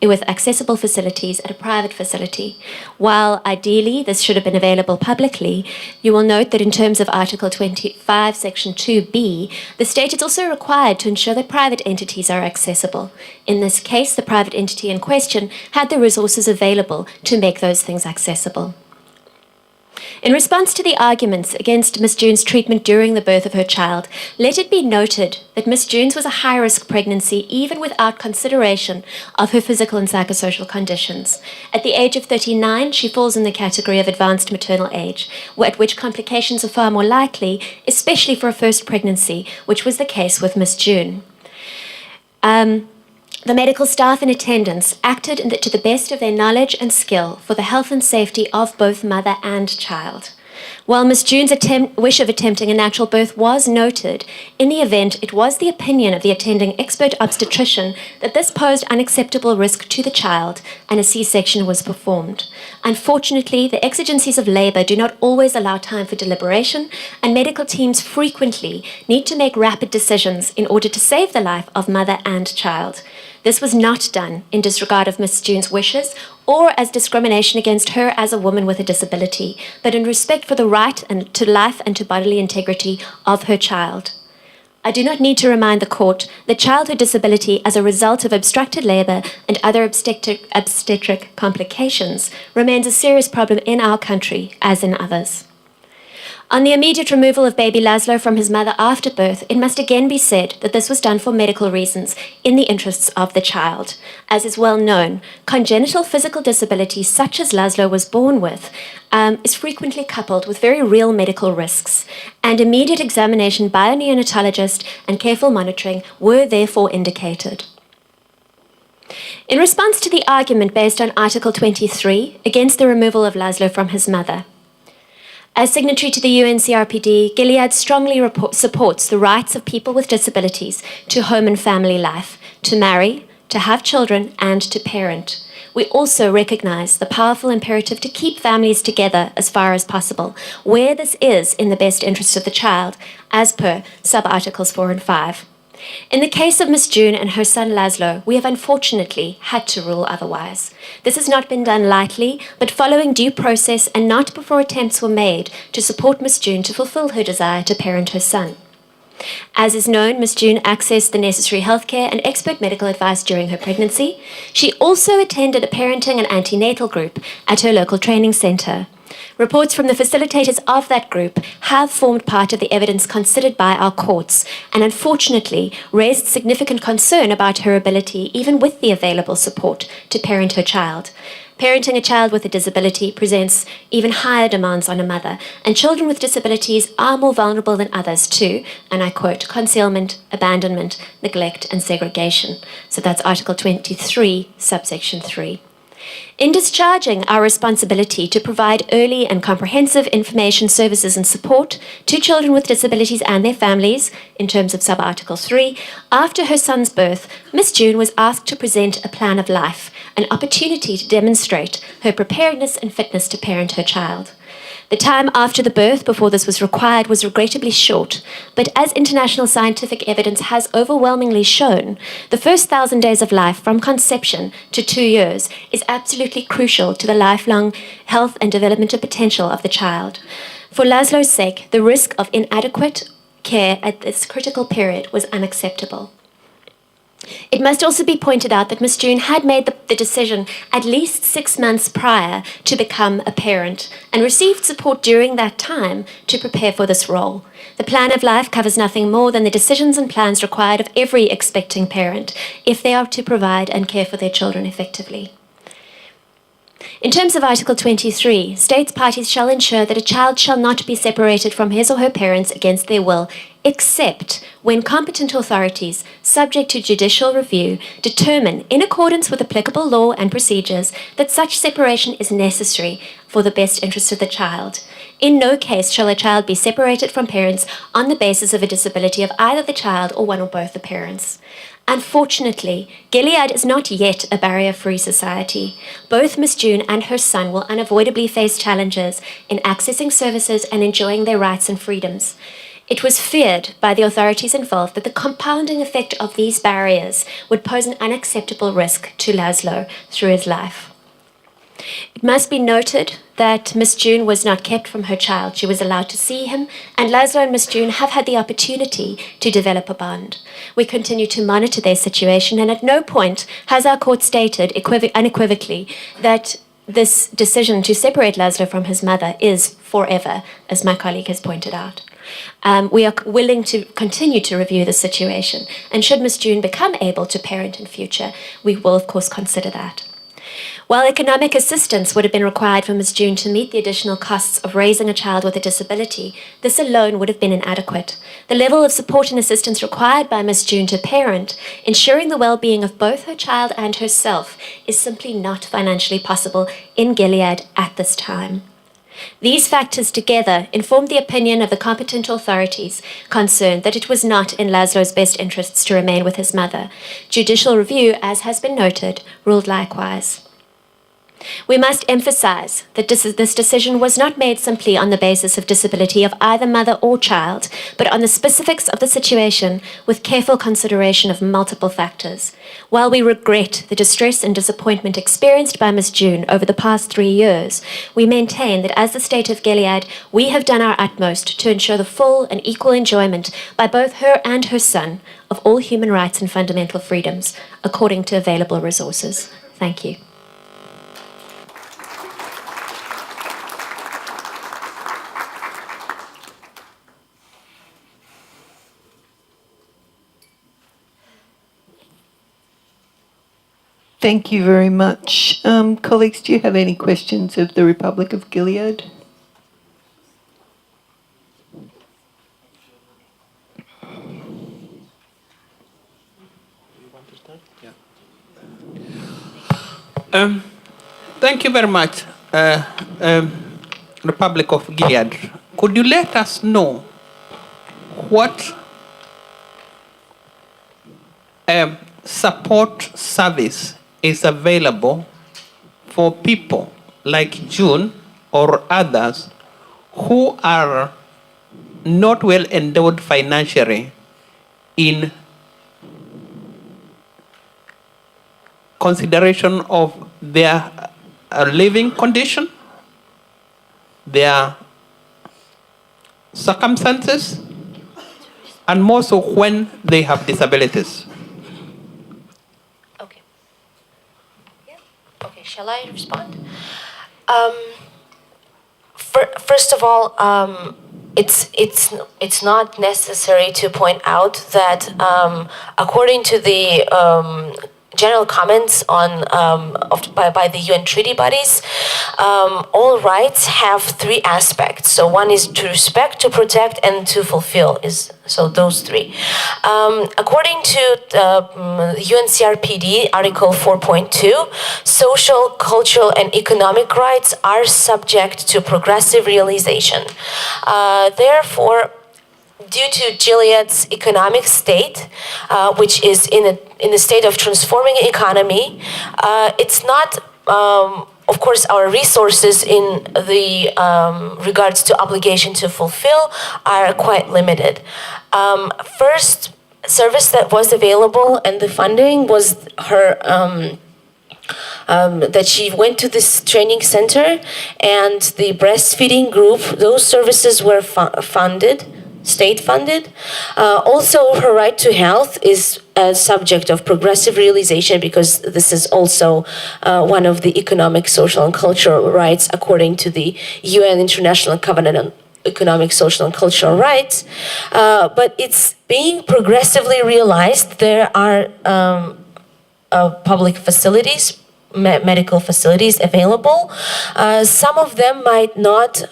with accessible facilities at a private facility. While ideally this should have been available publicly, you will note that in terms of Article 25, Section 2B, the state is also required to ensure that private entities are accessible. In this case, the private entity in question had the resources available to make those things accessible. In response to the arguments against Miss June's treatment during the birth of her child, let it be noted that Miss June's was a high-risk pregnancy even without consideration of her physical and psychosocial conditions. At the age of 39, she falls in the category of advanced maternal age, at which complications are far more likely, especially for a first pregnancy, which was the case with Miss June. The medical staff in attendance acted to the best of their knowledge and skill for the health and safety of both mother and child. While Miss June's wish of attempting a natural birth was noted, in the event it was the opinion of the attending expert obstetrician that this posed unacceptable risk to the child and a C-section was performed. Unfortunately, the exigencies of labour do not always allow time for deliberation, and medical teams frequently need to make rapid decisions in order to save the life of mother and child. This was not done in disregard of Miss June's wishes or as discrimination against her as a woman with a disability, but in respect for the right to life and to bodily integrity of her child. I do not need to remind the court that childhood disability as a result of obstructed labour and other obstetric complications remains a serious problem in our country as in others. On the immediate removal of baby Laszlo from his mother after birth, it must again be said that this was done for medical reasons in the interests of the child. As is well known, congenital physical disability such as Laszlo was born with is frequently coupled with very real medical risks, and immediate examination by a neonatologist and careful monitoring were therefore indicated. In response to the argument based on Article 23 against the removal of Laszlo from his mother, as signatory to the UNCRPD, Gilead strongly supports the rights of people with disabilities to home and family life, to marry, to have children, and to parent. We also recognise the powerful imperative to keep families together as far as possible, where this is in the best interest of the child, as per sub-articles 4 and 5. In the case of Miss June and her son Laszlo, we have unfortunately had to rule otherwise. This has not been done lightly, but following due process and not before attempts were made to support Miss June to fulfil her desire to parent her son. As is known, Ms. June accessed the necessary healthcare and expert medical advice during her pregnancy. She also attended a parenting and antenatal group at her local training centre. Reports from the facilitators of that group have formed part of the evidence considered by our courts and unfortunately raised significant concern about her ability, even with the available support, to parent her child. Parenting a child with a disability presents even higher demands on a mother, and children with disabilities are more vulnerable than others to, and I quote, concealment, abandonment, neglect, and segregation. So that's Article 23, subsection 3. In discharging our responsibility to provide early and comprehensive information services and support to children with disabilities and their families, in terms of sub-article 3, after her son's birth, Ms. June was asked to present a plan of life, an opportunity to demonstrate her preparedness and fitness to parent her child. The time after the birth before this was required was regrettably short, but as international scientific evidence has overwhelmingly shown, the first 1,000 days of life from conception to 2 years is absolutely crucial to the lifelong health and developmental potential of the child. For Laszlo's sake, the risk of inadequate care at this critical period was unacceptable. It must also be pointed out that Ms. June had made the decision at least 6 months prior to become a parent and received support during that time to prepare for this role. The plan of life covers nothing more than the decisions and plans required of every expecting parent if they are to provide and care for their children effectively. In terms of Article 23, states parties shall ensure that a child shall not be separated from his or her parents against their will, except when competent authorities, subject to judicial review, determine, in accordance with applicable law and procedures, that such separation is necessary for the best interest of the child. In no case shall a child be separated from parents on the basis of a disability of either the child or one or both the parents. Unfortunately, Gilead is not yet a barrier-free society. Both Ms. June and her son will unavoidably face challenges in accessing services and enjoying their rights and freedoms. It was feared by the authorities involved that the compounding effect of these barriers would pose an unacceptable risk to Laszlo through his life. It must be noted that Miss June was not kept from her child. She was allowed to see him, and Laszlo and Miss June have had the opportunity to develop a bond. We continue to monitor their situation, and at no point has our court stated unequivocally that this decision to separate Laszlo from his mother is forever, as my colleague has pointed out. We are willing to continue to review the situation, and should Miss June become able to parent in future, we will of course consider that. While economic assistance would have been required for Ms. June to meet the additional costs of raising a child with a disability, this alone would have been inadequate. The level of support and assistance required by Ms. June to parent, ensuring the well-being of both her child and herself, is simply not financially possible in Gilead at this time. These factors together informed the opinion of the competent authorities concerned that it was not in Laszlo's best interests to remain with his mother. Judicial review, as has been noted, ruled likewise. We must emphasize that this decision was not made simply on the basis of disability of either mother or child, but on the specifics of the situation with careful consideration of multiple factors. While we regret the distress and disappointment experienced by Ms. June over the past 3 years, we maintain that as the state of Gilead, we have done our utmost to ensure the full and equal enjoyment by both her and her son of all human rights and fundamental freedoms, according to available resources. Thank you. Thank you very much. Colleagues, do you have any questions of the Republic of Gilead? Thank you very much, Republic of Gilead. Could you let us know what support service is available for people like June or others who are not well endowed financially in consideration of their living condition, their circumstances, and more so when they have disabilities. Okay. Yeah. Okay. Shall I respond? First of all, it's not necessary to point out that according to the general comments on by the UN treaty bodies, all rights have three aspects. So one is to respect, to protect, and to fulfill. So those three. According to UNCRPD Article 4.2, social, cultural, and economic rights are subject to progressive realization. Therefore, due to Gilead's economic state, which is in a state of transforming economy, it's not, of course, our resources in the regards to obligation to fulfill are quite limited. First service that was available and the funding was her. That she went to this training center, and the breastfeeding group, those services were funded, state funded. Also, her right to health is a subject of progressive realization, because this is also one of the economic, social, and cultural rights according to the UN International Covenant on Economic, Social, and Cultural Rights. But it's being progressively realized. There are public facilities, medical facilities available. Some of them might not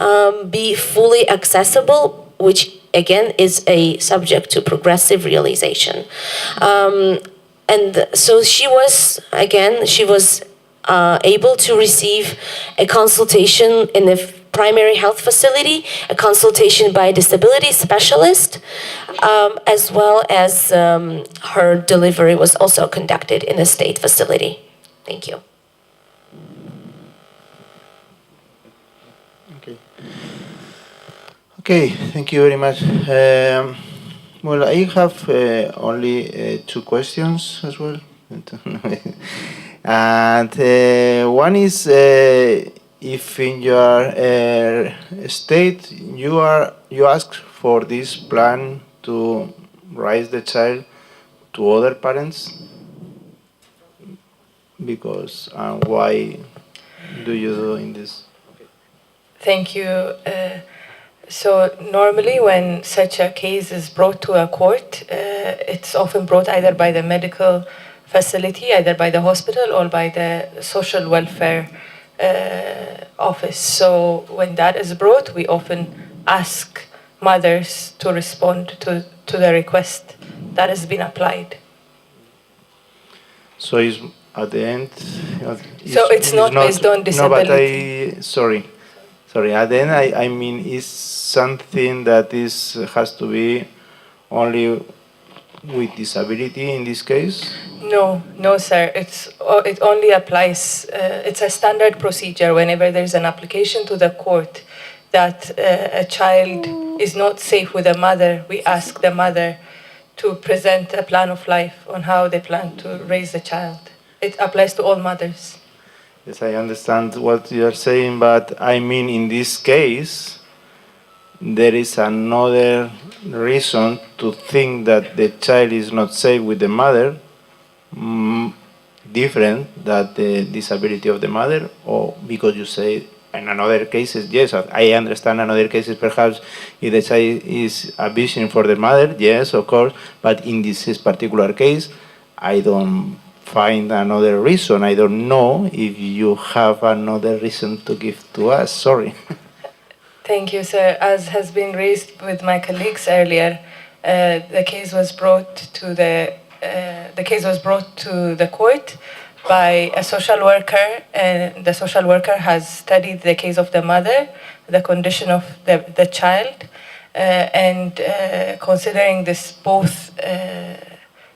be fully accessible, which again is a subject to progressive realization. And so she was able to receive a consultation in a primary health facility, a consultation by a disability specialist, as well as her delivery was also conducted in a state facility. Thank you. Okay, thank you very much. Well, I have only two questions as well. And one is, if in your state you ask for this plan to raise the child to other parents, because why do you do in this? Thank you. So normally when such a case is brought to a court, it's often brought either by the medical facility, either by the hospital or by the social welfare office. So when that is brought, we often ask mothers to respond to the request that has been applied. So is at the end. It's not based on disability. No, but sorry. At the end, I mean, is something that has to be only with disability in this case? No, sir. It only applies. It's a standard procedure whenever there's an application to the court that a child is not safe with a mother. We ask the mother to present a plan of life on how they plan to raise the child. It applies to all mothers. Yes, I understand what you are saying, but I mean, in this case, there is another reason to think that the child is not safe with the mother, different than the disability of the mother, or because you say in another cases, yes, I understand another cases perhaps if the child is a vision for the mother, yes, of course, but in this particular case, I don't find another reason. I don't know if you have another reason to give to us. Sorry. Thank you, sir. As has been raised with my colleagues earlier, the case was brought to the court by a social worker, and the social worker has studied the case of the mother, the condition of the child, and considering this both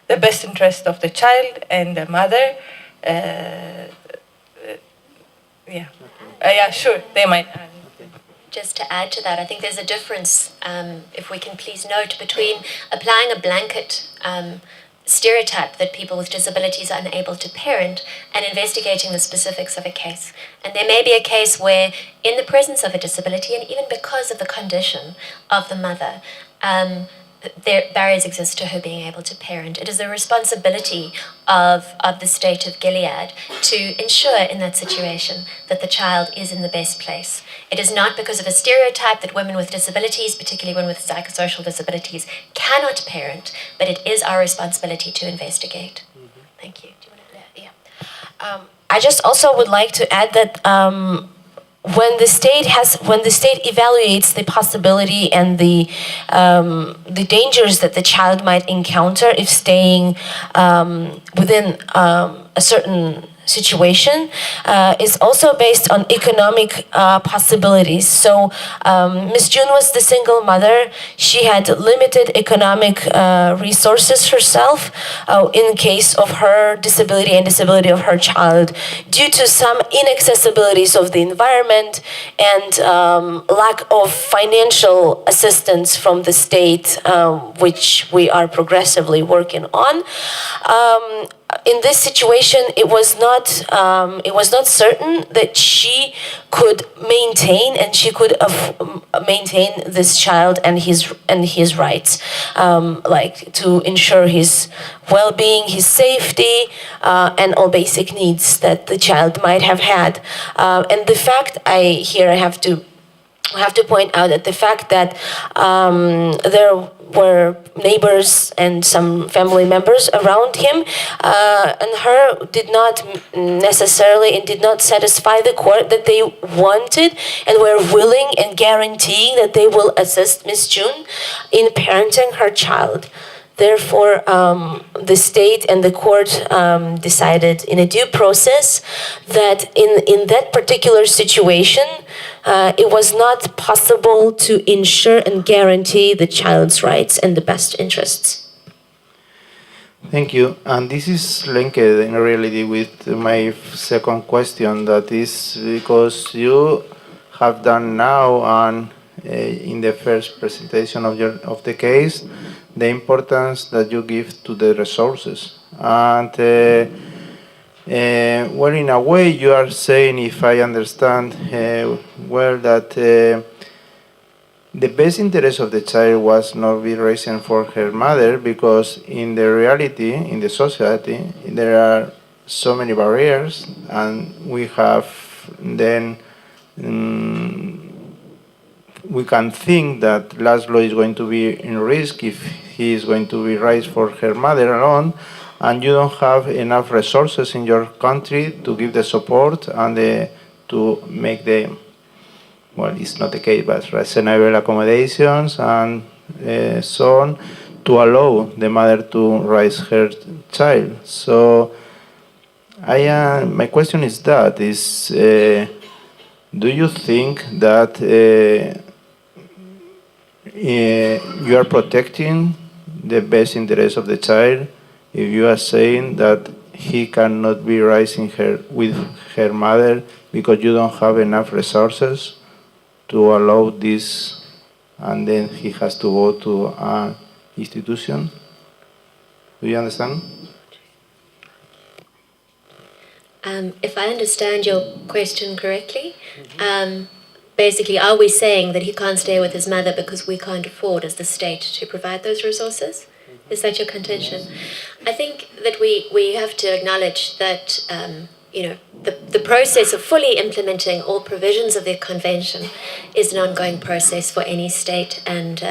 the best interest of the child and the mother. Sure, they might add. Just to add to that, I think there's a difference, if we can please note, between applying a blanket stereotype that people with disabilities are unable to parent and investigating the specifics of a case. And there may be a case where, in the presence of a disability, and even because of the condition of the mother, barriers exist to her being able to parent. It is the responsibility of the state of Gilead to ensure in that situation that the child is in the best place. It is not because of a stereotype that women with disabilities, particularly women with psychosocial disabilities, cannot parent, but it is our responsibility to investigate. Thank you. Do you want to? Yeah. I just also would like to add that when the state evaluates the possibility and the dangers that the child might encounter if staying within a certain situation is also based on economic possibilities. So Ms. June was the single mother. She had limited economic resources herself in case of her disability and disability of her child due to some inaccessibilities of the environment and lack of financial assistance from the state, which we are progressively working on. In this situation, it was not certain that she could maintain this child and his rights, like to ensure his well-being, his safety, and all basic needs that the child might have had. And the fact I have to point out that the fact that there were neighbors and some family members around him and her did not necessarily and did not satisfy the court that they wanted and were willing and guaranteeing that they will assist Miss June in parenting her child. Therefore, the state and the court decided in a due process that in that particular situation, it was not possible to ensure and guarantee the child's rights and the best interests. Thank you. And this is linked in reality with my second question, that is because you have done now and in the first presentation of the case, the importance that you give to the resources. And well, in a way, you are saying, if I understand well, that the best interest of the child was not be raising for her mother, because in the reality, in the society, there are so many barriers, and we have then we can think that Laszlo is going to be in risk if he is going to be raised for her mother alone, and you don't have enough resources in your country to give the support and to make the, well, it's not the case, but reasonable accommodations and so on to allow the mother to raise her child. So my question is that, do you think that you are protecting the best interest of the child if you are saying that he cannot be raising her with her mother because you don't have enough resources to allow this, and then he has to go to an institution? Do you understand? If I understand your question correctly, basically, are we saying that he can't stay with his mother because we can't afford as the state to provide those resources? Is that your contention? I think that we have to acknowledge that the process of fully implementing all provisions of the convention is an ongoing process for any state, and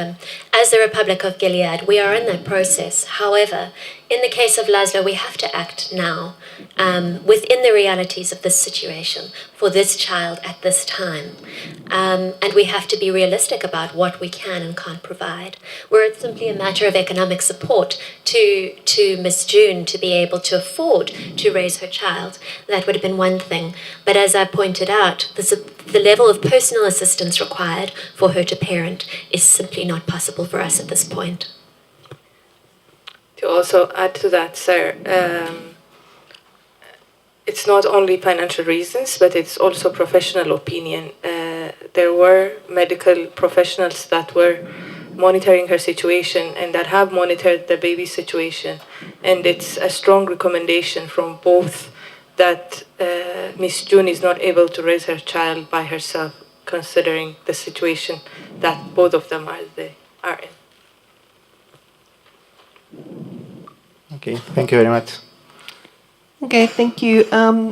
as the Republic of Gilead, we are in that process. However, in the case of Laszlo, we have to act now within the realities of this situation for this child at this time. And we have to be realistic about what we can and can't provide. Were it simply a matter of economic support to Miss June to be able to afford to raise her child, that would have been one thing. But as I pointed out, the level of personal assistance required for her to parent is simply not possible for us at this point. To also add to that, sir, it's not only financial reasons, but it's also professional opinion. There were medical professionals that were monitoring her situation and that have monitored the baby's situation. And it's a strong recommendation from both that Miss June is not able to raise her child by herself, considering the situation that both of them are in. Okay, thank you very much. Okay, thank you.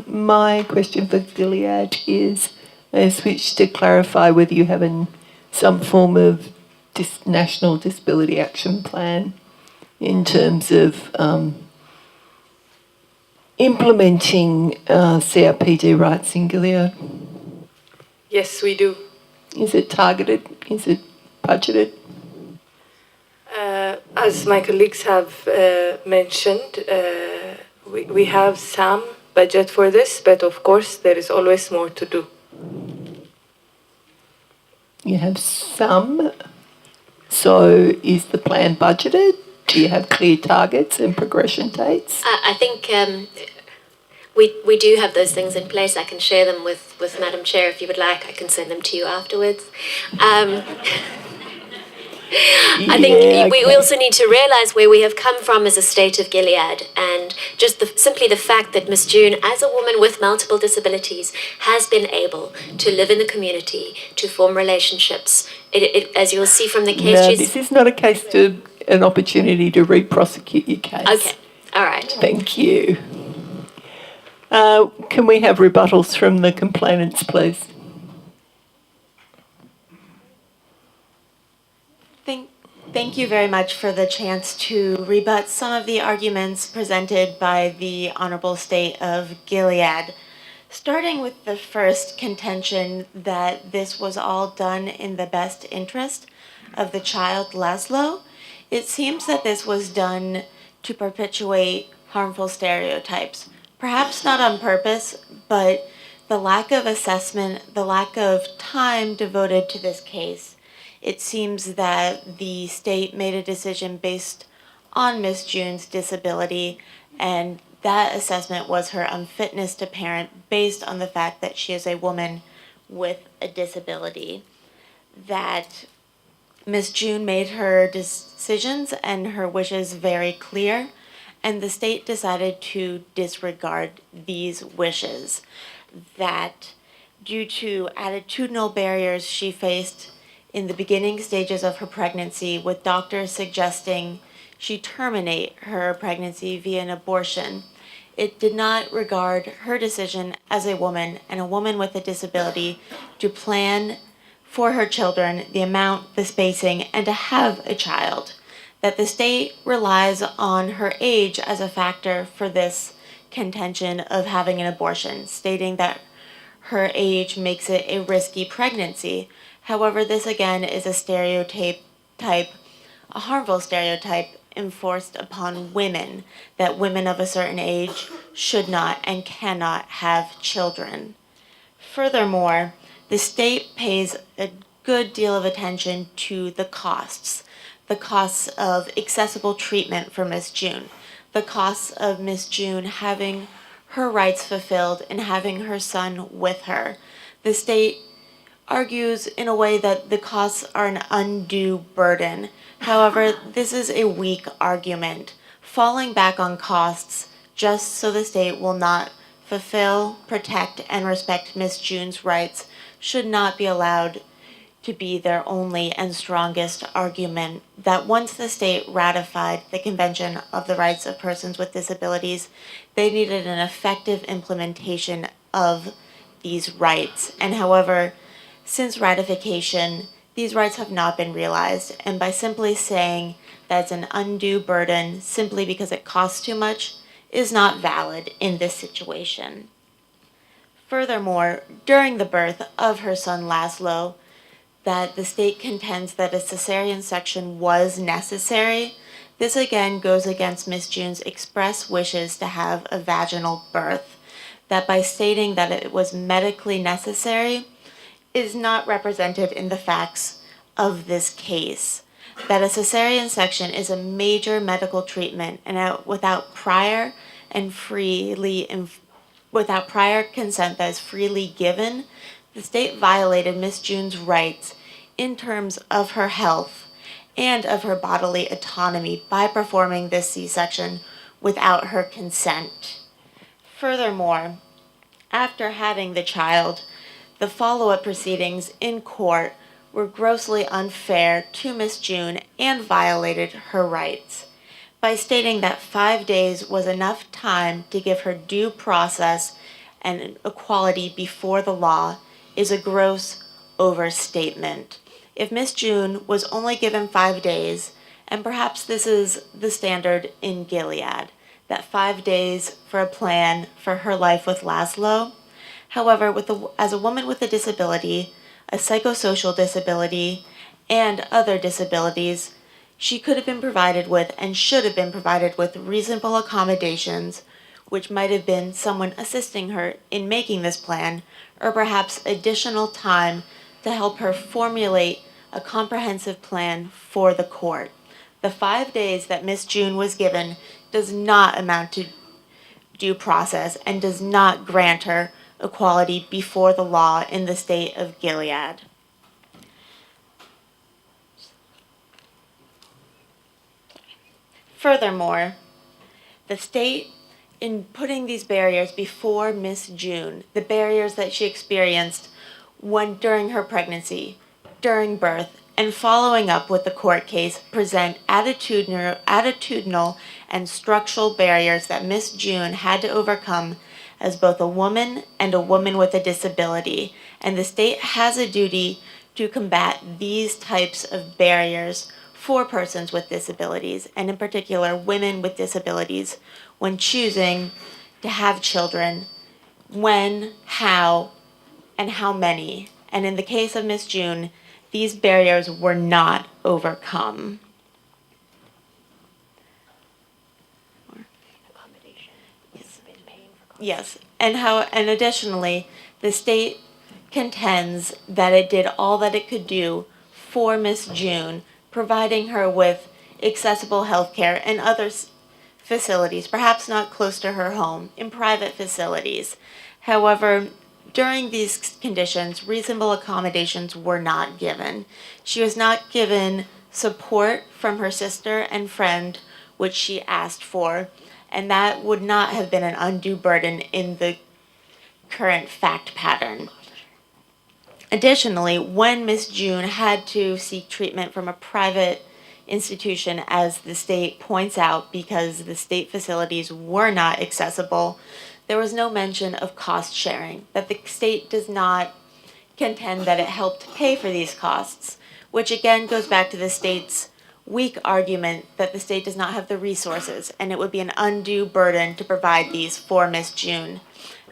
My question for Gilead is a switch to clarify whether you have some form of national disability action plan in terms of implementing CRPD rights in Gilead. Yes, we do. Is it targeted? Is it budgeted? As my colleagues have mentioned, we have some budget for this, but of course there is always more to do. You have some. So is the plan budgeted? Do you have clear targets and progression dates? I think we do have those things in place. I can share them with Madam Chair if you would like. I can send them to you afterwards. I think we also need to realise where we have come from as a state of Gilead, and just simply the fact that Miss June, as a woman with multiple disabilities, has been able to live in the community, to form relationships. As you'll see from the case, No, this is not a case to an opportunity to re-prosecute your case. Okay, all right. Thank you. Can we have rebuttals from the complainants, please? Thank you very much for the chance to rebut some of the arguments presented by the Honourable State of Gilead. Starting with the first contention that this was all done in the best interest of the child Laszlo, it seems that this was done to perpetuate harmful stereotypes. Perhaps not on purpose, but the lack of assessment, the lack of time devoted to this case. It seems that the state made a decision based on Miss June's disability, and that assessment was her unfitness to parent based on the fact that she is a woman with a disability. That Miss June made her decisions and her wishes very clear, and the state decided to disregard these wishes. That due to attitudinal barriers she faced in the beginning stages of her pregnancy, with doctors suggesting she terminate her pregnancy via an abortion, it did not regard her decision as a woman and a woman with a disability to plan for her children, the amount, the spacing, and to have a child. That the state relies on her age as a factor for this contention of having an abortion, stating that her age makes it a risky pregnancy. However, this again is a harmful stereotype enforced upon women, that women of a certain age should not and cannot have children. Furthermore, the state pays a good deal of attention to the costs of accessible treatment for Miss June, the costs of Miss June having her rights fulfilled and having her son with her. The state argues in a way that the costs are an undue burden. However, this is a weak argument. Falling back on costs just so the state will not fulfill, protect, and respect Miss June's rights should not be allowed to be their only and strongest argument. That once the state ratified the Convention of the Rights of Persons with Disabilities, they needed an effective implementation of these rights. And however, since ratification, these rights have not been realized, and by simply saying that it's an undue burden simply because it costs too much is not valid in this situation. Furthermore, during the birth of her son Laszlo, that the state contends that a cesarean section was necessary. This again goes against Miss June's express wishes to have a vaginal birth, that by stating that it was medically necessary is not represented in the facts of this case. That a cesarean section is a major medical treatment, and without prior consent that is freely given, the state violated Miss June's rights in terms of her health and of her bodily autonomy by performing this C-section without her consent. Furthermore, after having the child, the follow-up proceedings in court were grossly unfair to Miss June and violated her rights. by stating that 5 days was enough time to give her due process and equality before the law is a gross overstatement. If Miss June was only given 5 days, and perhaps this is the standard in Gilead, that 5 days for a plan for her life with Laszlo. However, as a woman with a disability, a psychosocial disability, and other disabilities, she could have been provided with and should have been provided with reasonable accommodations, which might have been someone assisting her in making this plan, or perhaps additional time to help her formulate a comprehensive plan for the court. The 5 days that Miss June was given does not amount to due process and does not grant her equality before the law in the state of Gilead. Furthermore, the state, in putting these barriers before Miss June, the barriers that she experienced during her pregnancy, during birth, and following up with the court case, present attitudinal and structural barriers that Miss June had to overcome as both a woman and a woman with a disability, and the state has a duty to combat these types of barriers for persons with disabilities, and in particular women with disabilities, when choosing to have children, when, how, and how many. And in the case of Miss June, these barriers were not overcome. Yes, and additionally, the state contends that it did all that it could do for Miss June, providing her with accessible health care and other facilities, perhaps not close to her home, in private facilities. However, during these conditions, reasonable accommodations were not given. She was not given support from her sister and friend, which she asked for, and that would not have been an undue burden in the current fact pattern. Additionally, when Miss June had to seek treatment from a private institution, as the state points out, because the state facilities were not accessible, there was no mention of cost sharing, that the state does not contend that it helped pay for these costs, which again goes back to the state's weak argument that the state does not have the resources and it would be an undue burden to provide these for Miss June.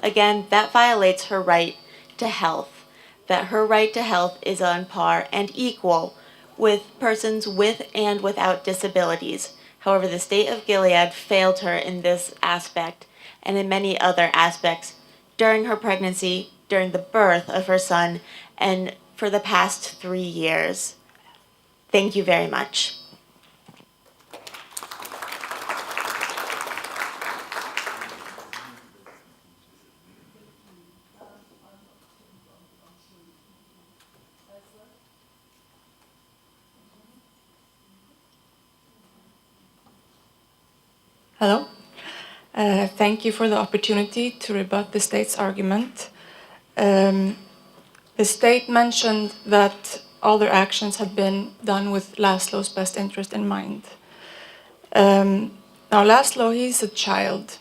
Again, that violates her right to health, that her right to health is on par and equal with persons with and without disabilities. However, the state of Gilead failed her in this aspect and in many other aspects during her pregnancy, during the birth of her son, and for the past 3 years. Thank you very much. Hello. Thank you for the opportunity to rebut the state's argument. The state mentioned that all their actions had been done with Laszlo's best interest in mind. Now, Laszlo, he's a child.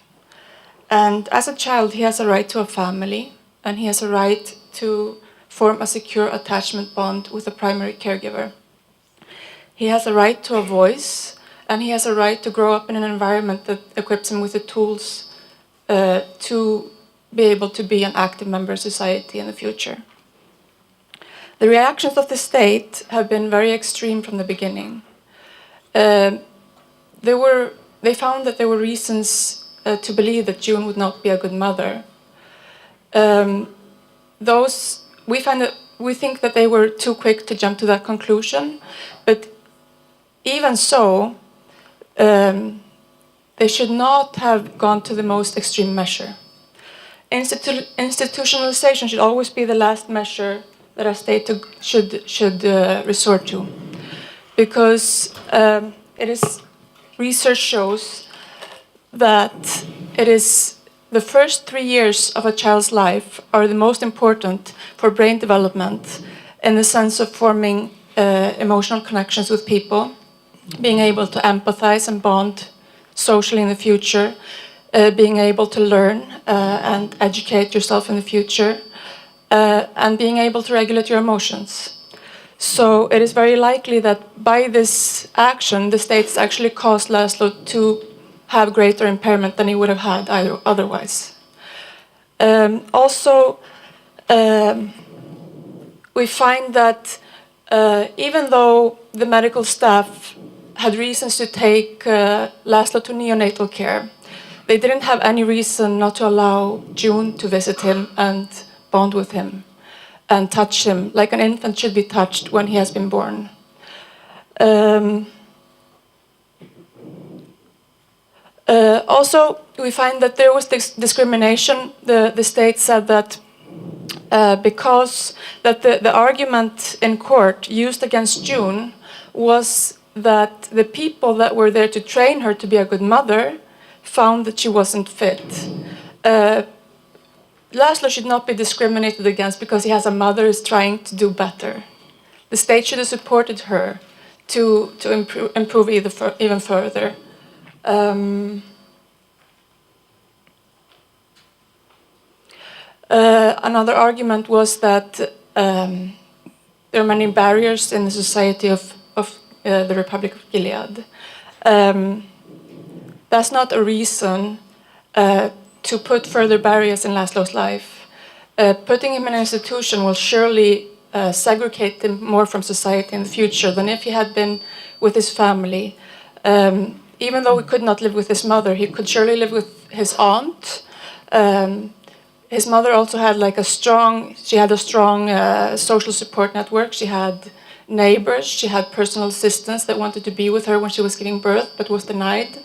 And as a child, he has a right to a family, and he has a right to form a secure attachment bond with a primary caregiver. He has a right to a voice, and he has a right to grow up in an environment that equips him with the tools to be able to be an active member of society in the future. The reactions of the state have been very extreme from the beginning. They found that there were reasons to believe that June would not be a good mother. We think that they were too quick to jump to that conclusion, but even so, they should not have gone to the most extreme measure. Institutionalization should always be the last measure that a state should resort to, because research shows that it is the first 3 years of a child's life are the most important for brain development in the sense of forming emotional connections with people, being able to empathize and bond socially in the future, being able to learn and educate yourself in the future, and being able to regulate your emotions. So it is very likely that by this action, the states actually caused Laszlo to have greater impairment than he would have had otherwise. Also, we find that even though the medical staff had reasons to take Laszlo to neonatal care, they didn't have any reason not to allow June to visit him and bond with him and touch him like an infant should be touched when he has been born. Also, we find that there was this discrimination. The state said that because that the argument in court used against June was that the people that were there to train her to be a good mother found that she wasn't fit. Laszlo should not be discriminated against because he has a mother who's trying to do better. The state should have supported her to improve even further. Another argument was that there are many barriers in the society of the Republic of Gilead. That's not a reason to put further barriers in Laszlo's life. Putting him in an institution will surely segregate him more from society in the future than if he had been with his family. Even though he could not live with his mother, he could surely live with his aunt. His mother also had a strong social support network. She had neighbors, she had personal assistants that wanted to be with her when she was giving birth, but was denied.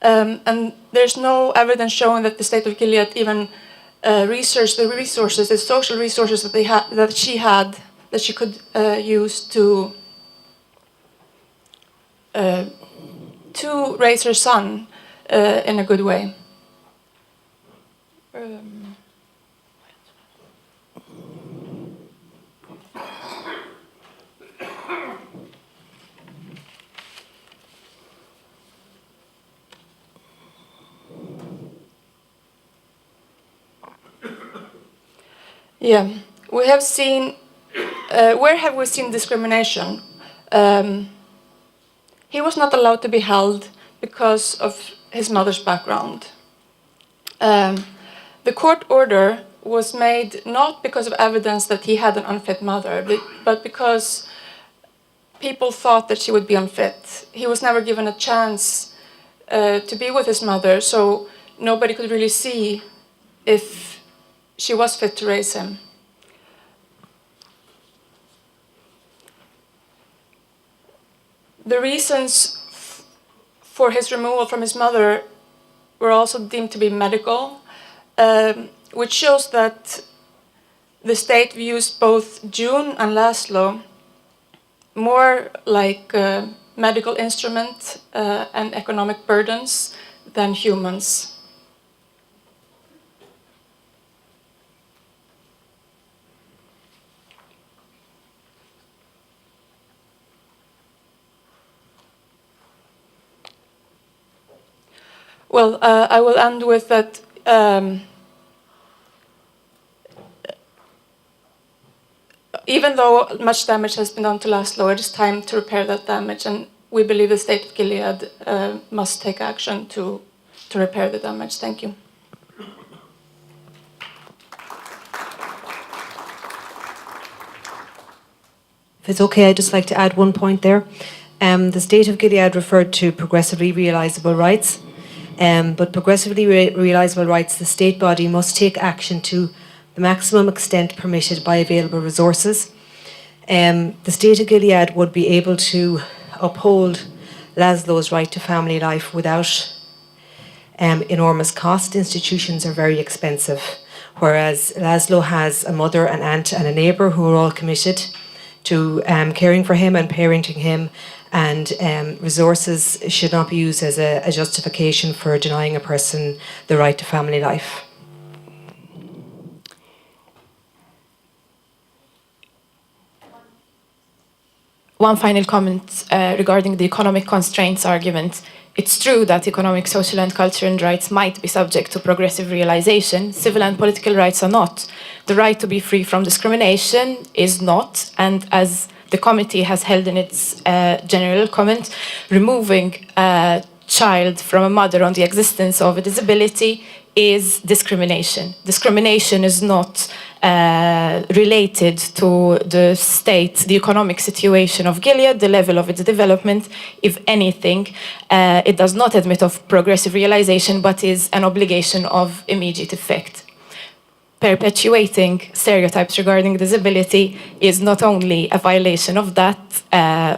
And there's no evidence showing that the state of Gilead even researched the resources, the social resources that she could use to raise her son in a good way. Yeah, we have seen. Where have we seen discrimination? He was not allowed to be held because of his mother's background. The court order was made not because of evidence that he had an unfit mother, but because people thought that she would be unfit. He was never given a chance to be with his mother, so nobody could really see if she was fit to raise him. The reasons for his removal from his mother were also deemed to be medical, which shows that the state views both June and Laszlo more like medical instruments and economic burdens than humans. Well, I will end with that. Even though much damage has been done to Laszlo, it is time to repair that damage, and we believe the state of Gilead must take action to repair the damage. Thank you. If it's okay, I'd just like to add one point there. The state of Gilead referred to progressively realisable rights. But progressively realisable rights, the state body must take action to the maximum extent permitted by available resources. The state of Gilead would be able to uphold Laszlo's right to family life without enormous cost. Institutions are very expensive, whereas Laszlo has a mother, an aunt and a neighbour who are all committed to caring for him and parenting him, and resources should not be used as a justification for denying a person the right to family life. One final comment regarding the economic constraints argument. It's true that economic, social, and cultural rights might be subject to progressive realization. Civil and political rights are not. The right to be free from discrimination is not, and as the committee has held in its general comment, removing a child from a mother on the existence of a disability is discrimination. Discrimination is not related to the state, the economic situation of Gilead, the level of its development. If anything, it does not admit of progressive realization, but is an obligation of immediate effect. Perpetuating stereotypes regarding disability is not only a violation of that,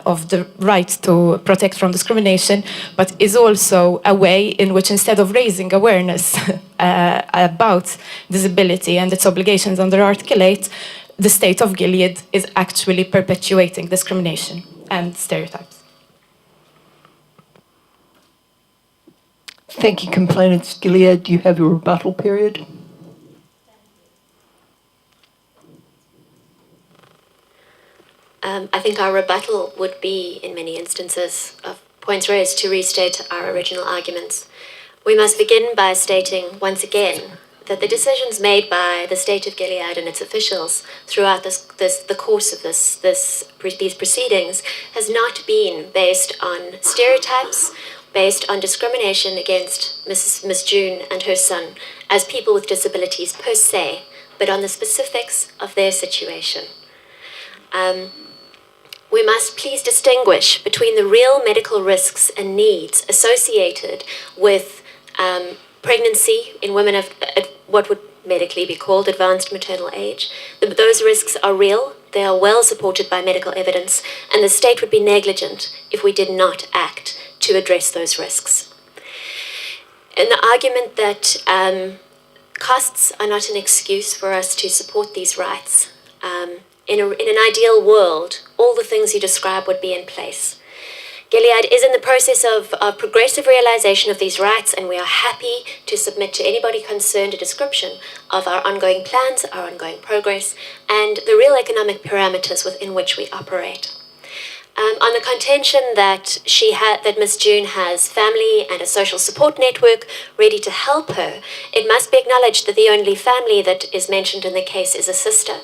of the right to protect from discrimination, but is also a way in which, instead of raising awareness about disability and its obligations under Article 8, the state of Gilead is actually perpetuating discrimination and stereotypes. Thank you, complainants. Gilead, you have your rebuttal period. I think our rebuttal would be, in many instances of points raised, to restate our original arguments. We must begin by stating once again that the decisions made by the state of Gilead and its officials throughout the course of these proceedings has not been based on stereotypes, based on discrimination against Miss June and her son as people with disabilities per se, but on the specifics of their situation. We must please distinguish between the real medical risks and needs associated with pregnancy in women of what would medically be called advanced maternal age. Those risks are real, they are well supported by medical evidence, and the state would be negligent if we did not act to address those risks. And the argument that costs are not an excuse for us to support these rights, in an ideal world, all the things you describe would be in place. Gilead is in the process of progressive realization of these rights, and we are happy to submit to anybody concerned a description of our ongoing plans, our ongoing progress, and the real economic parameters within which we operate. On the contention that that Miss June has family and a social support network ready to help her, it must be acknowledged that the only family that is mentioned in the case is a sister,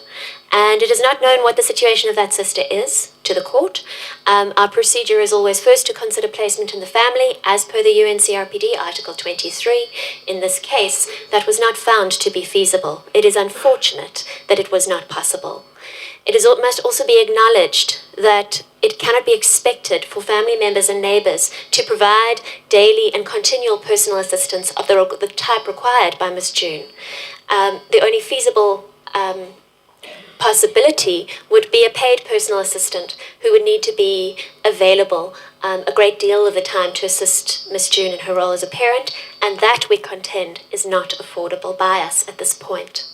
and it is not known what the situation of that sister is to the court. Our procedure is always first to consider placement in the family, as per the UNCRPD Article 23. In this case, that was not found to be feasible. It is unfortunate that it was not possible. It must also be acknowledged that it cannot be expected for family members and neighbours to provide daily and continual personal assistance of the type required by Miss June. The only feasible possibility would be a paid personal assistant who would need to be available a great deal of the time to assist Miss June in her role as a parent, and that, we contend, is not affordable by us at this point.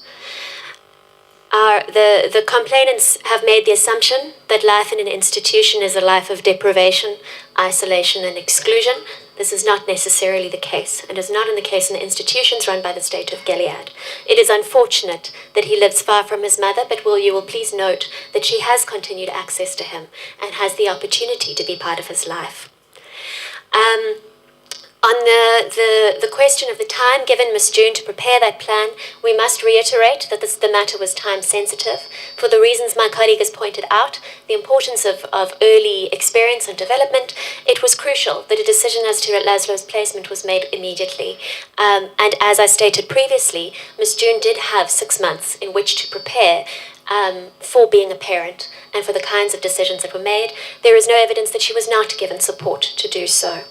The complainants have made the assumption that life in an institution is a life of deprivation, isolation, and exclusion. This is not necessarily the case, and is not in the case in the institutions run by the state of Gilead. It is unfortunate that he lives far from his mother, but you will please note that she has continued access to him and has the opportunity to be part of his life. On the question of the time given Miss June to prepare that plan, we must reiterate that the matter was time sensitive. For the reasons my colleague has pointed out, the importance of early experience and development, it was crucial that a decision as to Laszlo's placement was made immediately. And as I stated previously, Miss June did have 6 months in which to prepare for being a parent and for the kinds of decisions that were made. There is no evidence that she was not given support to do so.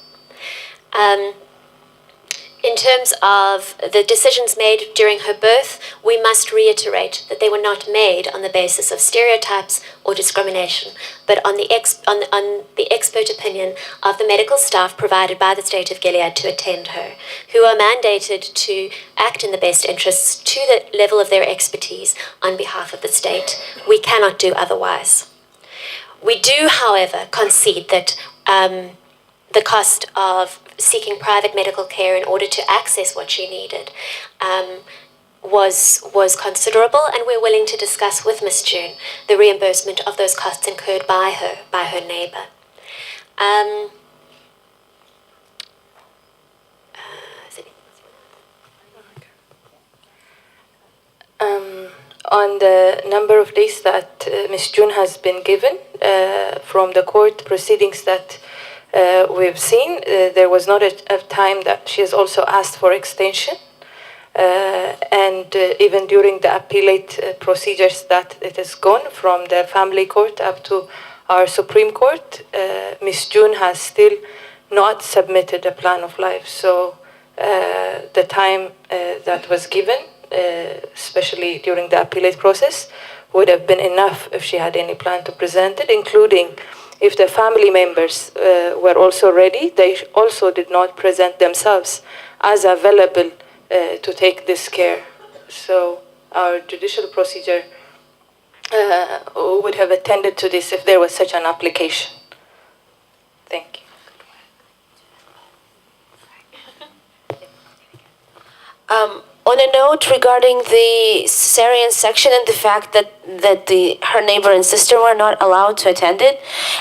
In terms of the decisions made during her birth, we must reiterate that they were not made on the basis of stereotypes or discrimination, but on the expert opinion of the medical staff provided by the state of Gilead to attend her, who are mandated to act in the best interests to the level of their expertise on behalf of the state. We cannot do otherwise. We do, however, concede that the cost of seeking private medical care in order to access what she needed was considerable, and we're willing to discuss with Miss June the reimbursement of those costs incurred by her neighbour. on the number of days that Ms. June has been given from the court proceedings that we've seen, there was not a time that she has also asked for extension. And even during the appellate procedures that it has gone from the family court up to our Supreme Court, Ms. June has still not submitted a plan of life. So the time that was given, especially during the appellate process, would have been enough if she had any plan to present it, including if the family members were also ready. They also did not present themselves as available to take this care. So our judicial procedure would have attended to this if there was such an application. Thank you. On a note regarding the cesarean section and the fact that her neighbor and sister were not allowed to attend it,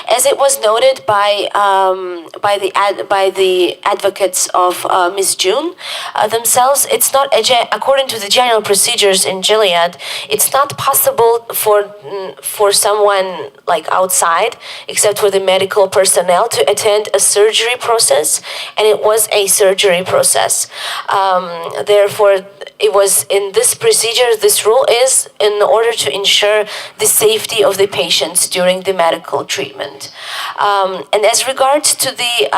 as it was noted by the advocates of Ms. June themselves, it's not according to the general procedures in Gilead. It's not possible for someone like outside, except for the medical personnel, to attend a surgery process, and it was a surgery process. Therefore, it was in this procedure, this rule is in order to ensure the safety of the patients during the medical treatment. And as regards to the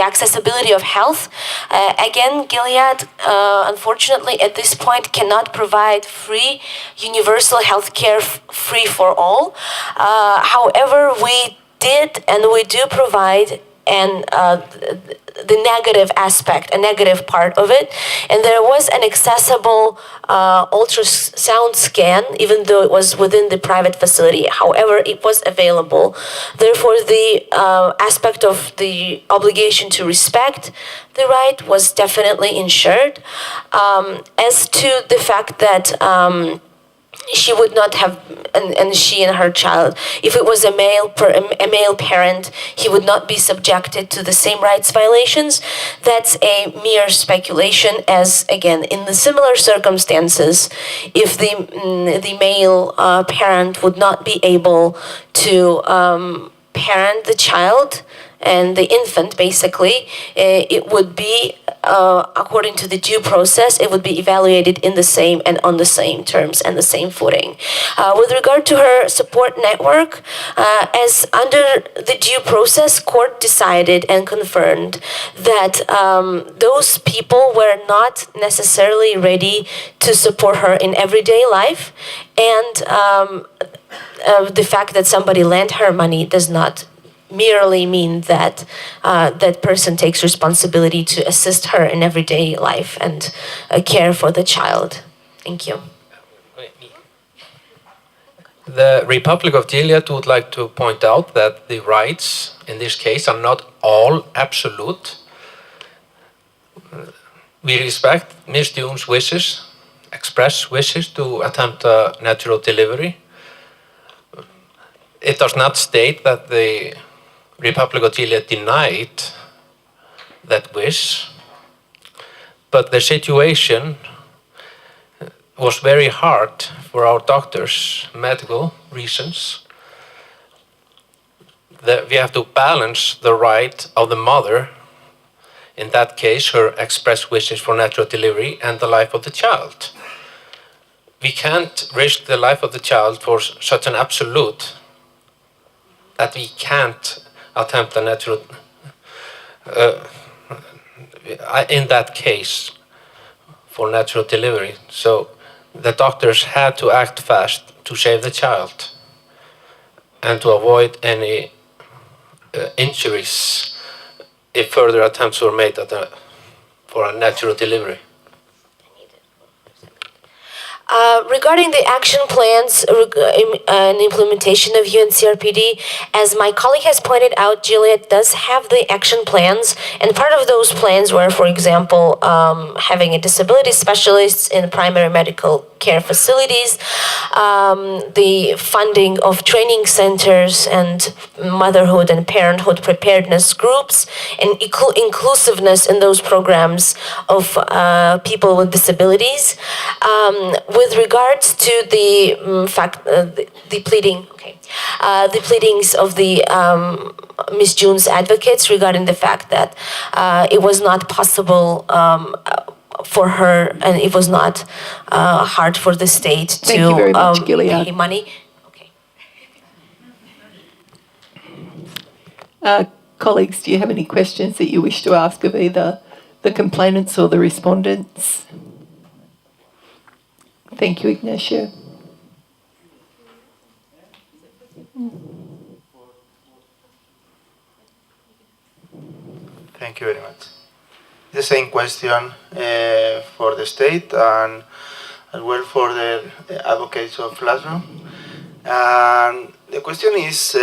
accessibility of health, again, Gilead, unfortunately, at this point, cannot provide free universal health care free for all. However, we did and we do provide the negative aspect, a negative part of it. And there was an accessible ultrasound scan, even though it was within the private facility. However, it was available. Therefore, the aspect of the obligation to respect the right was definitely ensured. As to the fact that she would not have, and she and her child, if it was a male parent, he would not be subjected to the same rights violations. That's a mere speculation, as again, in the similar circumstances, if the male parent would not be able to parent the child and the infant, basically, it would be, according to the due process, it would be evaluated in the same and on the same terms and the same footing. With regard to her support network, as under the due process, court decided and confirmed that those people were not necessarily ready to support her in everyday life, and the fact that somebody lent her money does not merely mean that that person takes responsibility to assist her in everyday life and care for the child. Thank you. The Republic of Gilead would like to point out that the rights in this case are not all absolute. We respect Ms. June's wishes, express wishes to attempt a natural delivery. It does not state that the Republic of Gilead denied that wish, but the situation was very hard for our doctors, medical reasons. That we have to balance the right of the mother, in that case her express wishes for natural delivery, and the life of the child. We can't risk the life of the child for such an absolute that we can't attempt a natural, in that case, for natural delivery. So the doctors had to act fast to save the child and to avoid any injuries if further attempts were made for a natural delivery. Regarding the action plans and implementation of UNCRPD, as my colleague has pointed out, Gilead does have the action plans, and part of those plans were, for example, having a disability specialist in primary medical care facilities, the funding of training centers and motherhood and parenthood preparedness groups, and inclusiveness in those programs of people with disabilities. with regards to the the pleading, the pleadings of the Miss June's advocates regarding the fact that it was not possible for her, and it was not hard for the state to Thank you very much, Gilead. pay money. Colleagues, do you have any questions that you wish to ask of either the complainants or the respondents? Thank you, Ignacio. Thank you very much. The same question for the state and as well for the advocates of Laszlo. And the question is,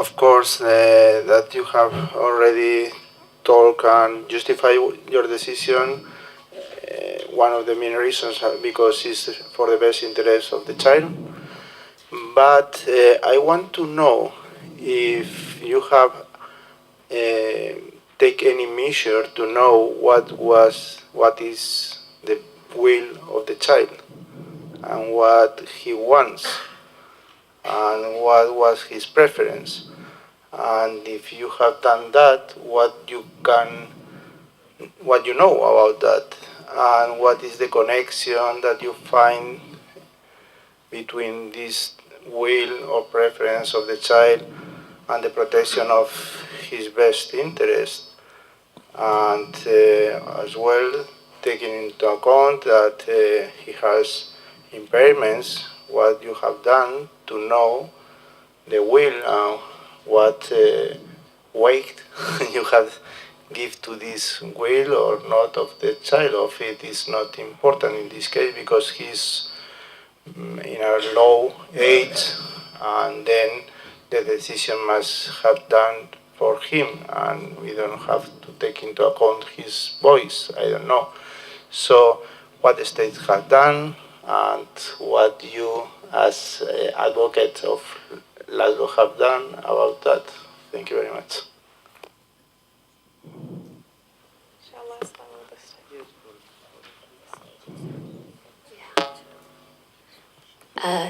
of course, that you have already talked and justified your decision. One of the main reasons because it's for the best interest of the child. But I want to know if you have take any measure to know what is the will of the child and what he wants and what was his preference, and if you have done that, what you know about that, and what is the connection that you find between this will or preference of the child and the protection of his best interest, and as well taking into account that he has impairments, what you have done to know the will and what weight you have give to this will or not of the child, of it is not important in this case because he's in a low age, and then the decision must have done for him, and we don't have to take into account his voice. I don't know. So what the state has done and what you as advocate of Laszlo have done about that. Thank you very much.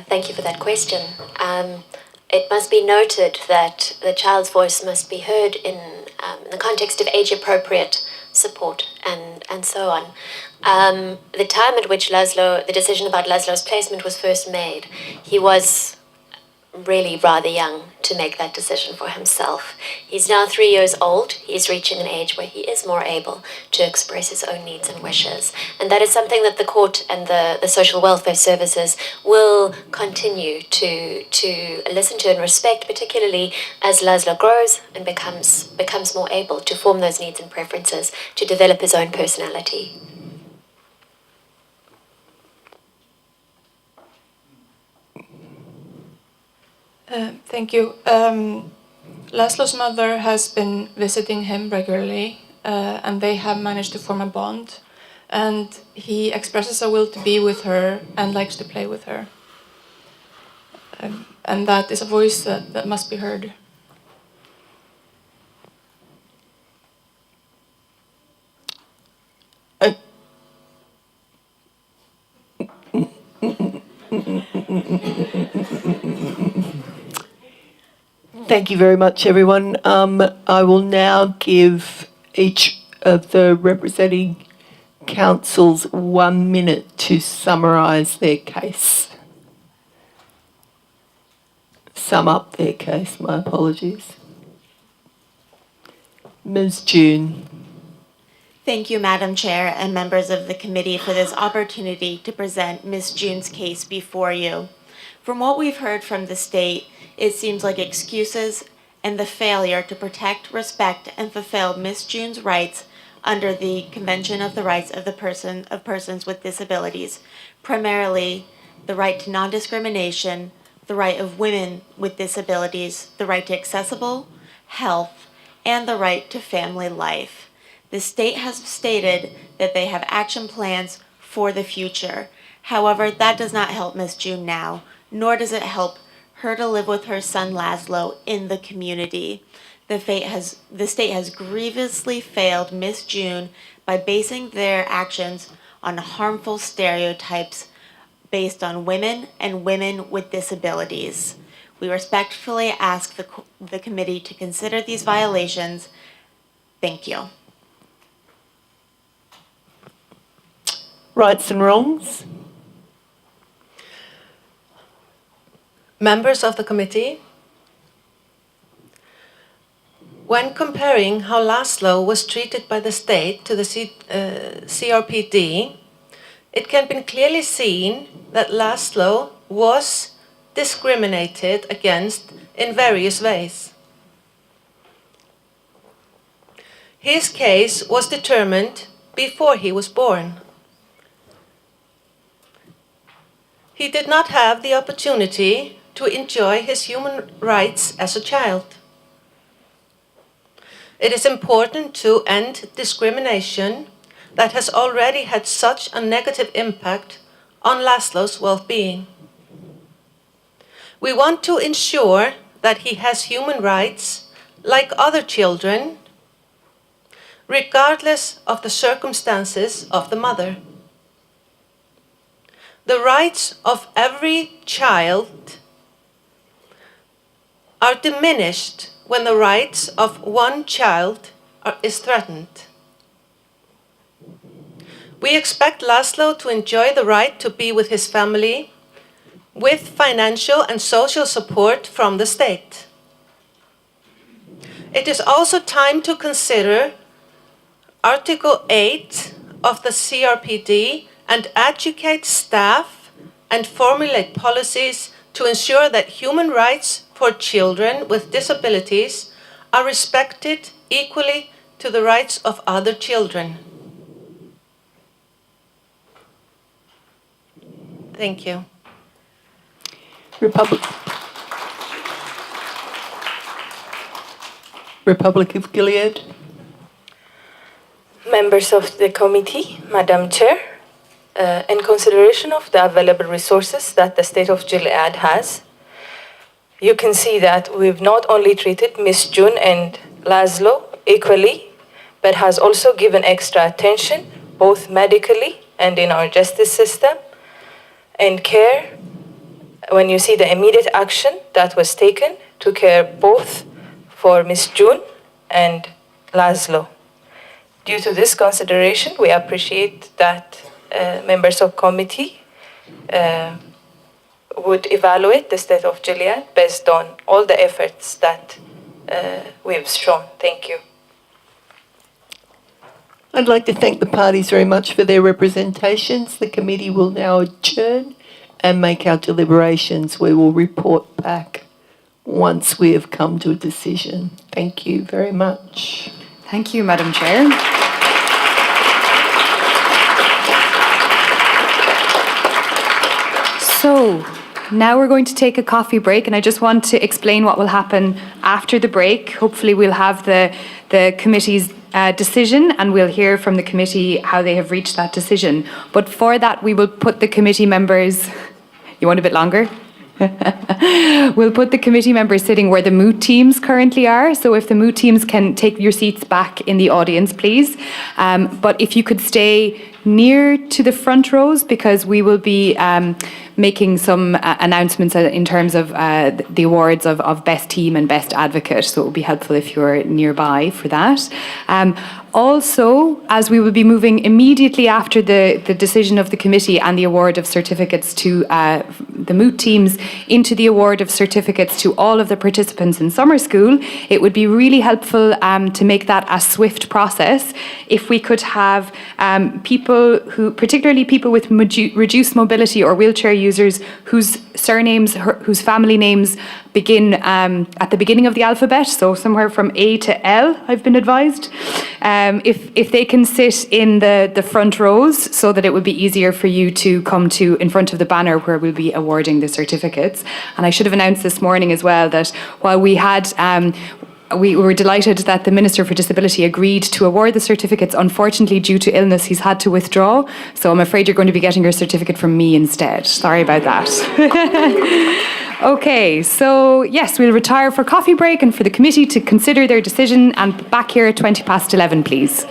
Thank you for that question. It must be noted that the child's voice must be heard in the context of age-appropriate support and so on. The time at which the decision about Laszlo's placement was first made, he was really rather young to make that decision for himself. He's now 3 years old. He's reaching an age where he is more able to express his own needs and wishes. And that is something that the court and the social welfare services will continue to listen to and respect, particularly as Laszlo grows and becomes more able to form those needs and preferences, to develop his own personality. Thank you. Laszlo's mother has been visiting him regularly, and they have managed to form a bond. And he expresses a will to be with her and likes to play with her. And that is a voice that must be heard. Thank you very much, everyone. I will now give each of the representing councils 1 minute to summarise their case. Sum up their case, my apologies. Ms. June. Thank you, Madam Chair and members of the committee for this opportunity to present Ms. June's case before you. From what we've heard from the state, it seems like excuses and the failure to protect, respect, and fulfill Ms. June's rights under the Convention of the Rights of Persons with Disabilities, primarily the right to non-discrimination, the right of women with disabilities, the right to accessible health, and the right to family life. The state has stated that they have action plans for the future. However, that does not help Ms. June now, nor does it help her to live with her son Laszlo in the community. The state has grievously failed Ms. June by basing their actions on harmful stereotypes based on women and women with disabilities. We respectfully ask the committee to consider these violations. Thank you. Rights and wrongs. Members of the committee, when comparing how Laszlo was treated by the state to the CRPD, it can be clearly seen that Laszlo was discriminated against in various ways. His case was determined before he was born. He did not have the opportunity to enjoy his human rights as a child. It is important to end discrimination that has already had such a negative impact on Laszlo's well-being. We want to ensure that he has human rights like other children, regardless of the circumstances of the mother. The rights of every child are diminished when the rights of one child is threatened. We expect Laszlo to enjoy the right to be with his family, with financial and social support from the state. It is also time to consider Article 8 of the CRPD and educate staff and formulate policies to ensure that human rights for children with disabilities are respected equally to the rights of other children. Thank you. Republic of Gilead. Members of the committee, Madam Chair, in consideration of the available resources that the state of Gilead has, you can see that we've not only treated Miss June and Laszlo equally, but has also given extra attention, both medically and in our justice system, and care. When you see the immediate action that was taken to care both for Miss June and Laszlo. Due to this consideration, we appreciate that members of committee would evaluate the state of Gilead based on all the efforts that we've shown. Thank you. I'd like to thank the parties very much for their representations. The committee will now adjourn and make our deliberations. We will report back once we have come to a decision. Thank you very much. Thank you, Madam Chair. So, now we're going to take a coffee break, and I just want to explain what will happen after the break. Hopefully we'll have the committee's decision, and we'll hear from the committee how they have reached that decision. But for that, we will put the committee members... You want a bit longer? We'll put the committee members sitting where the Moot teams currently are. So if the Moot teams can take your seats back in the audience, please. But if you could stay near to the front rows, because we will be making some announcements in terms of the awards of Best Team and Best Advocate. So it would be helpful if you're nearby for that. Also, as we will be moving immediately after the decision of the committee and the award of certificates to the Moot teams into the award of certificates to all of the participants in summer school, it would be really helpful to make that a swift process if we could have people who, particularly people with reduced mobility or wheelchair users whose surnames, whose family names begin at the beginning of the alphabet, so somewhere from A to L, I've been advised. If they can sit in the front rows so that it would be easier for you to come to in front of the banner where we'll be awarding the certificates. And I should have announced this morning as well that while we had we were delighted that the Minister for Disability agreed to award the certificates. Unfortunately, due to illness, he's had to withdraw. So I'm afraid you're going to be getting your certificate from me instead. Sorry about that. Okay, so yes, we'll retire for coffee break and for the committee to consider their decision, and back here at 11:20, please.